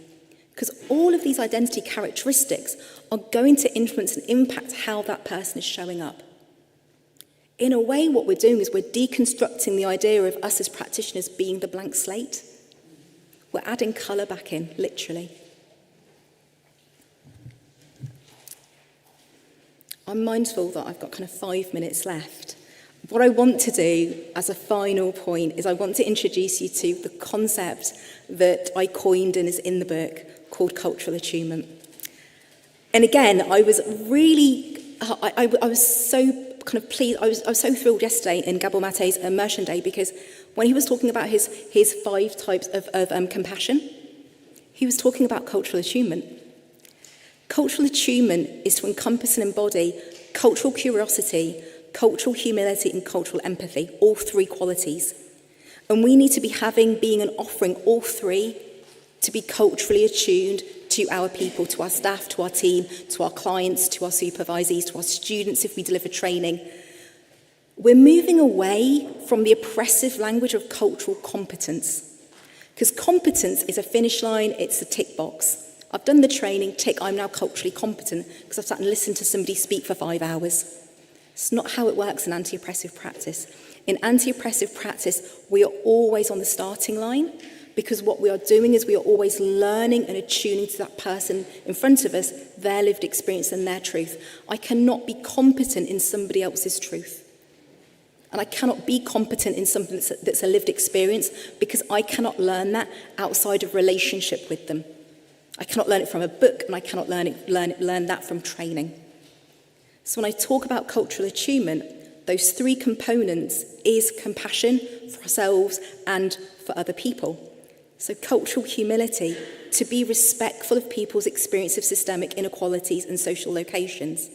Because all of these identity characteristics are going to influence and impact how that person is showing up. In a way, what we're doing is we're deconstructing the idea of us as practitioners being the blank slate. We're adding colour back in, literally. I'm mindful that I've got kind of 5 minutes left. What I want to do as a final point is I want to introduce you to the concept that I coined and is in the book called cultural attunement. And again, I was really, I was so kind of pleased, I was so thrilled yesterday in Gabor Mate's immersion day, because when he was talking about his 5 types of compassion, he was talking about cultural attunement. Cultural attunement is to encompass and embody cultural curiosity, cultural humility, and cultural empathy, all 3 qualities. And we need to be being and offering all 3 to be culturally attuned to our people, to our staff, to our team, to our clients, to our supervisees, to our students if we deliver training. We're moving away from the oppressive language of cultural competence. Because competence is a finish line, it's a tick box. I've done the training, tick, I'm now culturally competent because I've sat and listened to somebody speak for 5 hours. It's not how it works in anti-oppressive practice. In anti-oppressive practice, we are always on the starting line, because what we are doing is we are always learning and attuning to that person in front of us, their lived experience and their truth. I cannot be competent in somebody else's truth. And I cannot be competent in something that's a lived experience, because I cannot learn that outside of relationship with them. I cannot learn it from a book, and I cannot learn that from training. So when I talk about cultural attunement, those 3 components is compassion for ourselves and for other people. So cultural humility, to be respectful of people's experience of systemic inequalities and social locations.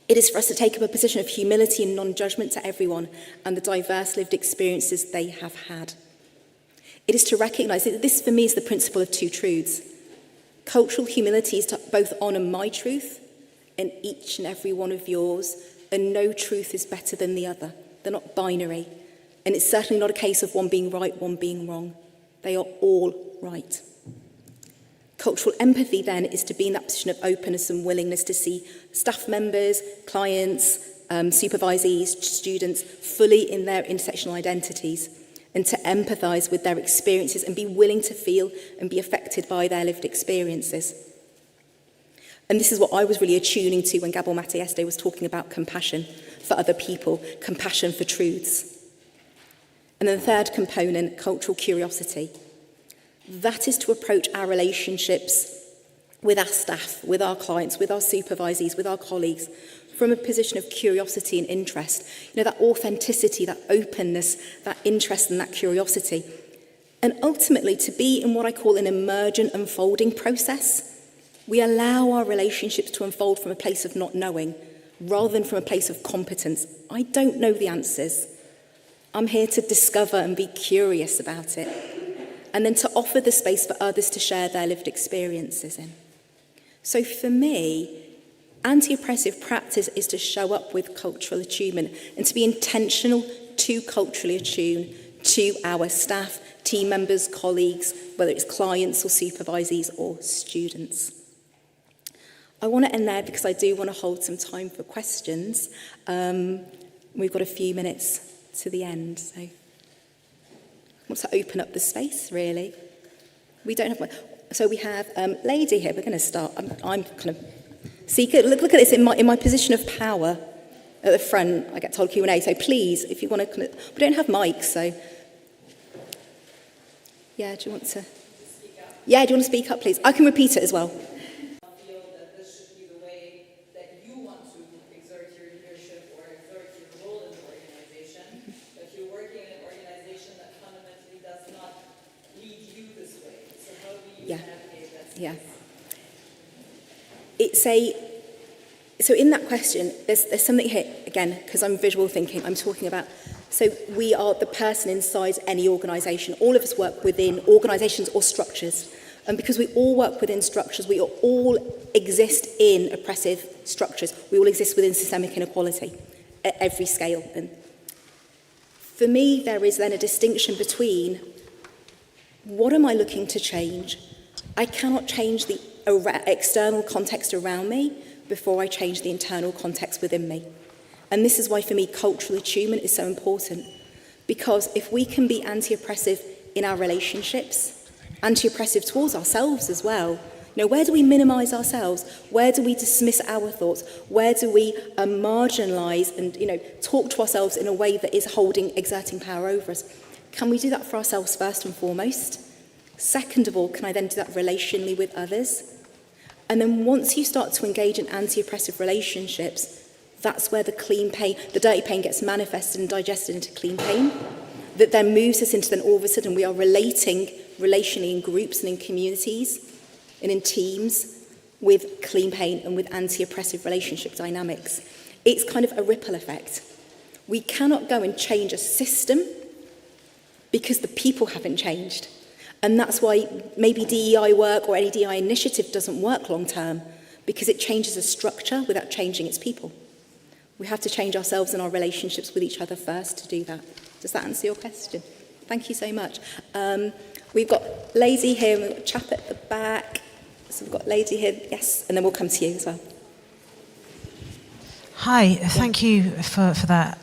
It is for us to take up a position of humility and non-judgment to everyone and the diverse lived experiences they have had. It is to recognise that this, for me, is the principle of 2 truths. Cultural humility is to both honour my truth and each and every one of yours, and no truth is better than the other. They're not binary. And it's certainly not a case of one being right, one being wrong. They are all right. Cultural empathy, then, is to be in that position of openness and willingness to see staff members, clients, supervisees, students fully in their intersectional identities, and to empathise with their experiences and be willing to feel and be affected by their lived experiences. And this is what I was really attuning to when Gabor Mate yesterday was talking about compassion for other people, compassion for truths. And then the 3rd component, cultural curiosity. That is to approach our relationships with our staff, with our clients, with our supervisees, with our colleagues, from a position of curiosity and interest. You know, that authenticity, that openness, that interest and that curiosity. And ultimately to be in what I call an emergent unfolding process. We allow our relationships to unfold from a place of not knowing, rather than from a place of competence. I don't know the answers. I'm here to discover and be curious about it, and then to offer the space for others to share their lived experiences in. So for me, anti-oppressive practice is to show up with cultural attunement and to be intentional to culturally attune to our staff, team members, colleagues, whether it's clients or supervisees or students. I want to end there because I do want to hold some time for questions. We've got a few minutes to the end, so I want to open up the space, really. We don't have so we have lady here. We're going to start. I'm kind of look at this in my position of power at the front. I get told Q&A, so please, if you want to kind of, we don't have mics, so yeah. Do you want to? Yeah, do you want to speak up, please? I can repeat it as well. Yeah. So in that question, there's something here, again, because I'm visual thinking, I'm talking about, so we are the person inside any organisation. All of us work within organisations or structures. And because we all work within structures, we all exist in oppressive structures. We all exist within systemic inequality at every scale. And for me, there is then a distinction between what am I looking to change? I cannot change the external context around me before I change the internal context within me. And this is why, for me, cultural attunement is so important. Because if we can be anti-oppressive in our relationships, anti-oppressive towards ourselves as well. Where do we minimize ourselves? Where do we dismiss our thoughts? Where do we marginalize and, talk to ourselves in a way that is exerting power over us? Can we do that for ourselves first and foremost? Second of all, can I then do that relationally with others? And then once you start to engage in anti-oppressive relationships, that's where the dirty pain gets manifested and digested into clean pain. That then moves us into then all of a sudden we are relating relationally in groups and in communities and in teams with clean pain and with anti-oppressive relationship dynamics. It's kind of a ripple effect. We cannot go and change a system because the people haven't changed. And that's why maybe DEI work or any DEI initiative doesn't work long term, because it changes a structure without changing its people. We have to change ourselves and our relationships with each other first to do that. Does that answer your question? Thank you so much. We've got lady here, and we've got a chap at the back. So we've got lady here, yes, and then we'll come to you as well. Hi, thank you for that.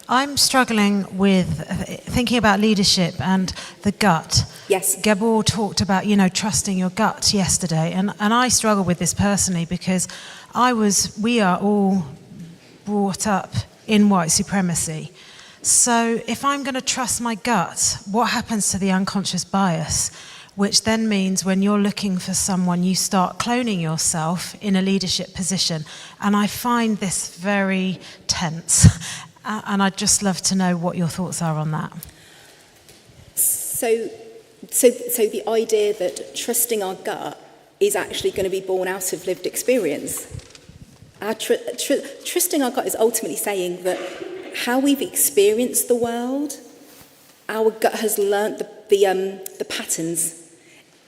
I'm struggling with thinking about leadership and the gut. Yes. Gabor talked about, trusting your gut yesterday, and I struggle with this personally because we are all brought up in white supremacy. So if I'm going to trust my gut, what happens to the unconscious bias? Which then means when you're looking for someone, you start cloning yourself in a leadership position. And I find this very tense. And I'd just love to know what your thoughts are on that. So the idea that trusting our gut is actually going to be born out of lived experience. Trusting our gut is ultimately saying that how we've experienced the world, our gut has learnt the patterns.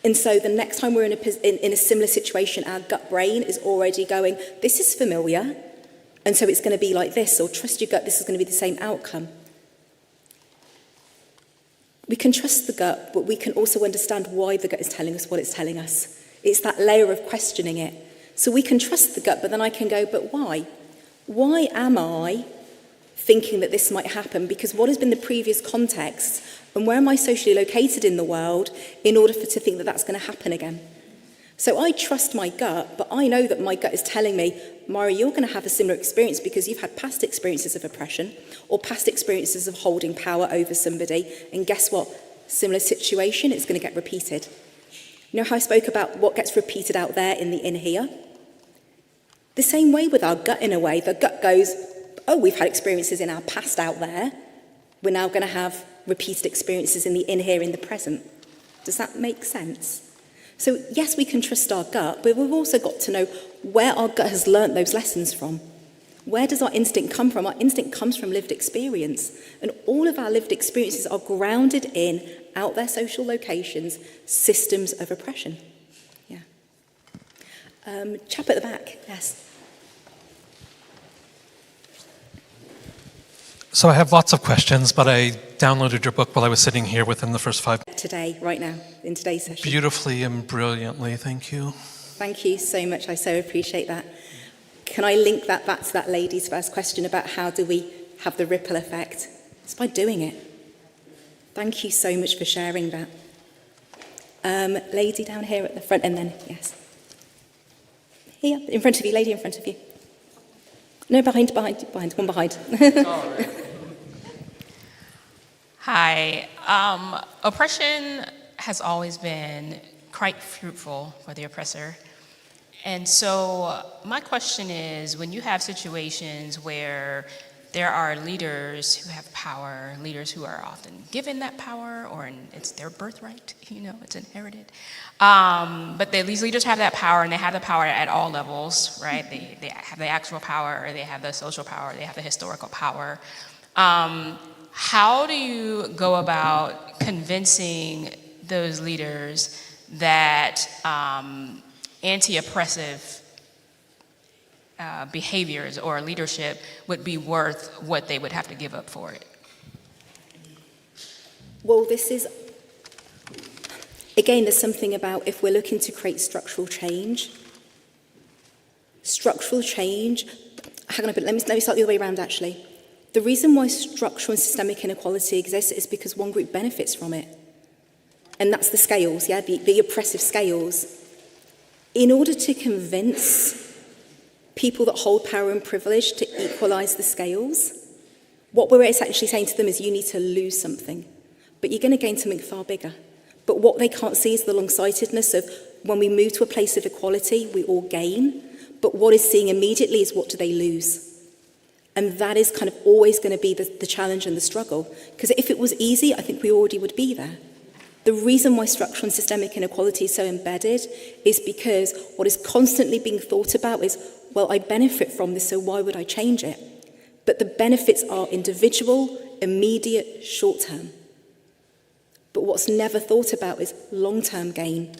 And so the next time we're in a similar situation, our gut brain is already going, this is familiar, and so it's going to be like this, or trust your gut, this is going to be the same outcome. We can trust the gut, but we can also understand why the gut is telling us what it's telling us. It's that layer of questioning it. So we can trust the gut, but then I can go, but why? Why am I thinking that this might happen? Because what has been the previous context, and where am I socially located in the world in order to think that that's going to happen again? So I trust my gut, but I know that my gut is telling me, Myira, you're going to have a similar experience because you've had past experiences of oppression or past experiences of holding power over somebody. And guess what? Similar situation, it's going to get repeated. You know how I spoke about what gets repeated out there in the in here? The same way with our gut in a way. The gut goes, oh, we've had experiences in our past out there. We're now going to have repeated experiences in the in here, in the present. Does that make sense? So yes, we can trust our gut, but we've also got to know where our gut has learnt those lessons from. Where does our instinct come from? Our instinct comes from lived experience. And all of our lived experiences are grounded in out there social locations, systems of oppression. Yeah. Chap at the back, yes. So I have lots of questions, but I downloaded your book while I was sitting here within the first 5 minutes. Today, right now, in today's session. Beautifully and brilliantly, thank you. Thank you so much, I so appreciate that. Can I link that back to that lady's first question about how do we have the ripple effect? It's by doing it. Thank you so much for sharing that. Lady down here at the front, and then, yes. Here, in front of you, lady in front of you. No, behind, one behind. Hi. Oppression has always been quite fruitful for the oppressor. And so my question is, when you have situations where there are leaders who have power, leaders who are often given that power, or it's their birthright, it's inherited. But these leaders have that power, and they have the power at all levels, right? They have the actual power, or they have the social power, they have the historical power. How do you go about convincing those leaders that anti-oppressive behaviors or leadership would be worth what they would have to give up for it? Well, again, there's something about if we're looking to create structural change, hang on a bit, let me start the other way around actually. The reason why structural and systemic inequality exists is because one group benefits from it. And that's the scales, yeah, the oppressive scales. In order to convince people that hold power and privilege to equalize the scales, what we're essentially saying to them is you need to lose something, but you're going to gain something far bigger. But what they can't see is the long-sightedness of when we move to a place of equality, we all gain, but what is seen immediately is what do they lose? And that is kind of always going to be the challenge and the struggle. Because if it was easy, I think we already would be there. The reason why structural and systemic inequality is so embedded is because what is constantly being thought about is, well, I benefit from this, so why would I change it? But the benefits are individual, immediate, short-term. But what's never thought about is long-term gain.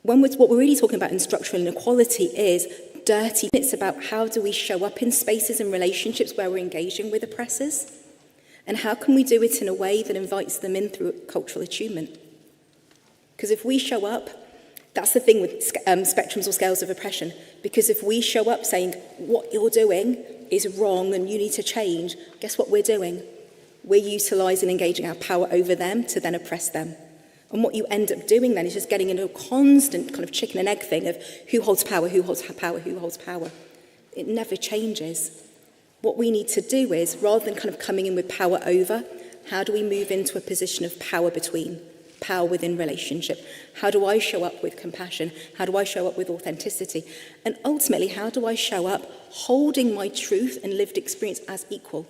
What we're really talking about in structural inequality is dirty. It's about how do we show up in spaces and relationships where we're engaging with oppressors, and how can we do it in a way that invites them in through cultural attunement? Because if we show up, that's the thing with spectrums or scales of oppression, because if we show up saying what you're doing is wrong and you need to change, guess what we're doing? We're utilising and engaging our power over them to then oppress them. And what you end up doing then is just getting into a constant kind of chicken and egg thing of who holds power, who holds power, who holds power. It never changes. What we need to do is, rather than kind of coming in with power over, how do we move into a position of power between, power within relationship? How do I show up with compassion? How do I show up with authenticity? And ultimately, how do I show up holding my truth and lived experience as equal?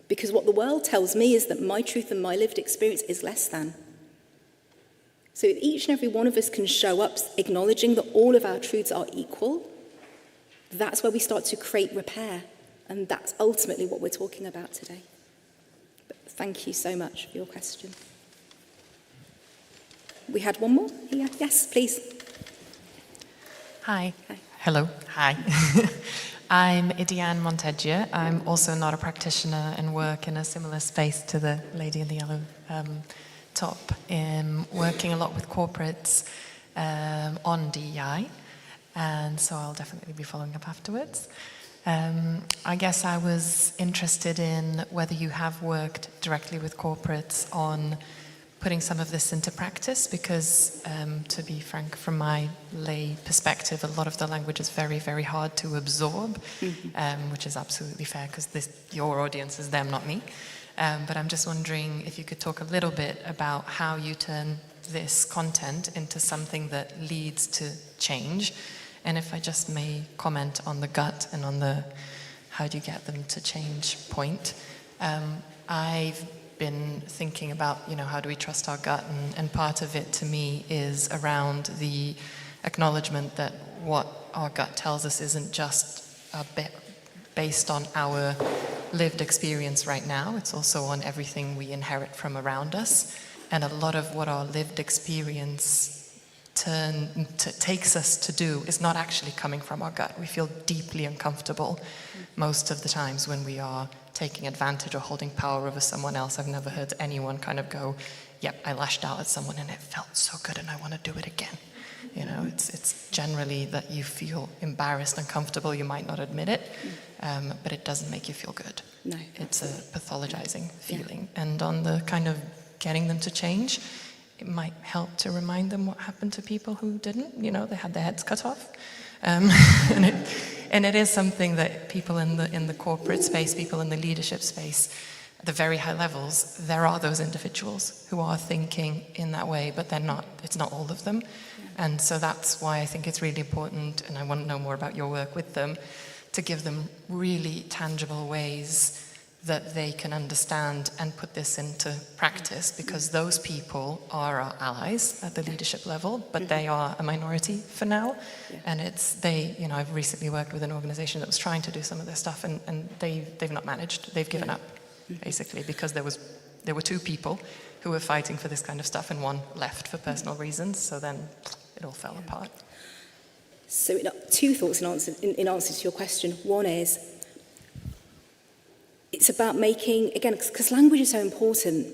Because what the world tells me is that my truth and my lived experience is less than. So if each and every one of us can show up acknowledging that all of our truths are equal, that's where we start to create repair. And that's ultimately what we're talking about today. But thank you so much for your question. We had one more here. Yes, please. Hi. Hi. Hello. Hi. I'm Idiane Monteggia. I'm also not a practitioner and work in a similar space to the lady in the yellow top. Working a lot with corporates on DEI, and so I'll definitely be following up afterwards. I guess I was interested in whether you have worked directly with corporates on putting some of this into practice, because to be frank, from my lay perspective, a lot of the language is very, very hard to absorb, which is absolutely fair because your audience is them, not me. But I'm just wondering if you could talk a little bit about how you turn this content into something that leads to change. And if I just may comment on the gut and on the how do you get them to change point. I've been thinking about, how do we trust our gut? And part of it to me is around the acknowledgement that what our gut tells us isn't just a bit based on our lived experience right now. It's also on everything we inherit from around us. And a lot of what our lived experience takes us to do is not actually coming from our gut. We feel deeply uncomfortable most of the times when we are taking advantage or holding power over someone else. I've never heard anyone kind of go, yep, I lashed out at someone and it felt so good and I want to do it again. It's generally that you feel embarrassed, uncomfortable, you might not admit it, but it doesn't make you feel good. No. It's a pathologizing feeling. Yeah. And on the kind of getting them to change, it might help to remind them what happened to people who didn't, they had their heads cut off. And it is something that people in the corporate space, people in the leadership space, at the very high levels, there are those individuals who are thinking in that way, but it's not all of them. And so that's why I think it's really important, and I want to know more about your work with them, to give them really tangible ways that they can understand and put this into practice, because those people are our allies at the leadership level, but they are a minority for now. Yeah. And I've recently worked with an organization that was trying to do some of this stuff, and they've not managed. They've given up, basically, because there were two people who were fighting for this kind of stuff, and one left for personal reasons, so then it all fell apart. So two thoughts in answer to your question. One is, it's about making, again, because language is so important,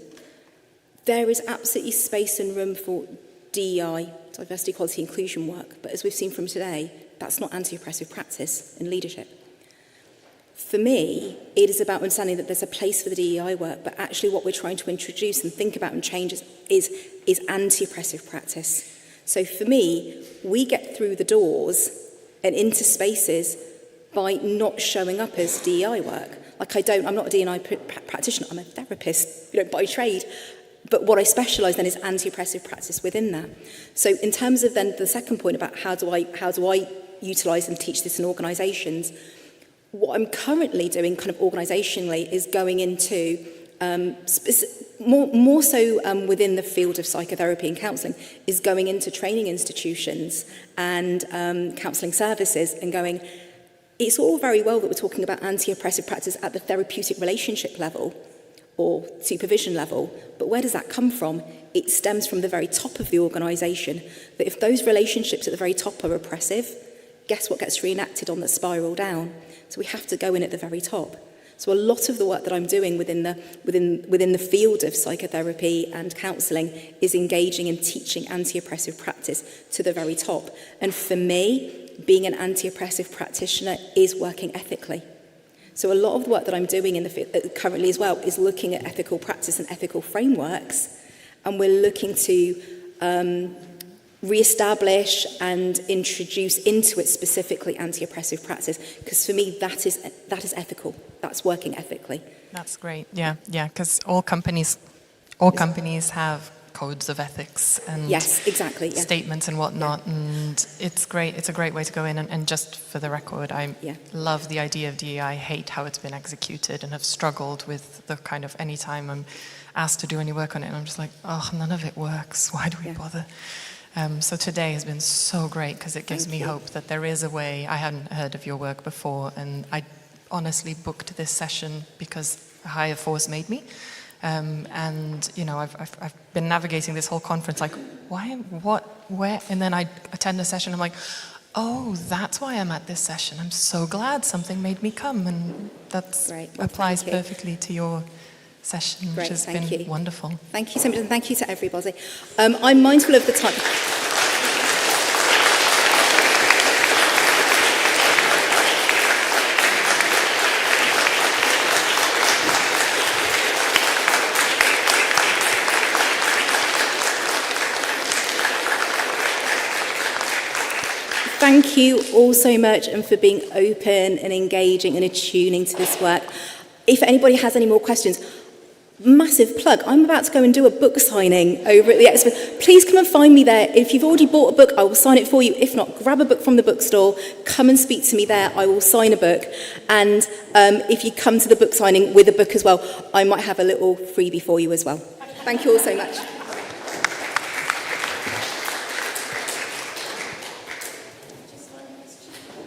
there is absolutely space and room for DEI, diversity, equality, inclusion work, but as we've seen from today, that's not anti-oppressive practice in leadership. For me, it is about understanding that there's a place for the DEI work, but actually what we're trying to introduce and think about and change is anti-oppressive practice. So for me, we get through the doors and into spaces by not showing up as DEI work. Like I'm not a DEI practitioner, I'm a therapist, by trade. But what I specialise then is anti-oppressive practice within that. So in terms of then the second point about how do I utilise and teach this in organisations, what I'm currently doing kind of organisationally is going into, more so within the field of psychotherapy and counselling, is going into training institutions and counselling services and going, it's all very well that we're talking about anti-oppressive practice at the therapeutic relationship level or supervision level, but where does that come from? It stems from the very top of the organisation, that if those relationships at the very top are oppressive, guess what gets reenacted on the spiral down? So we have to go in at the very top. So a lot of the work that I'm doing within the field of psychotherapy and counselling is engaging and teaching anti-oppressive practice to the very top. And for me, being an anti-oppressive practitioner is working ethically. So a lot of the work that I'm doing in the field currently as well is looking at ethical practice and ethical frameworks, and we're looking to re-establish and introduce into it specifically anti-oppressive practice, because for me that is ethical. That's working ethically. That's great. Yeah, because all companies have codes of ethics and yes, exactly, yeah. statements and whatnot, and it's great. It's a great way to go in. And just for the record, I love the idea of DEI. I hate how it's been executed and have struggled with the kind of any time I'm asked to do any work on it, and I'm just like, oh, none of it works. Why do we bother? So today has been so great because it gives me hope that there is a way. I hadn't heard of your work before, and I honestly booked this session because a higher force made me. And I've been navigating this whole conference like, why, what, where, and then I attend a session. I'm like, oh, that's why I'm at this session. I'm so glad something made me come, and that applies perfectly to your session, which has been wonderful. Thank you so much, and thank you to everybody. I'm mindful of the time. Thank you all so much, and for being open and engaging and attuning to this work. If anybody has any more questions, massive plug, I'm about to go and do a book signing over at the expo. Please come and find me there. If you've already bought a book, I will sign it for you. If not, grab a book from the bookstore, come and speak to me there, I will sign a book. And if you come to the book signing with a book as well, I might have a little freebie for you as well. Thank you all so much.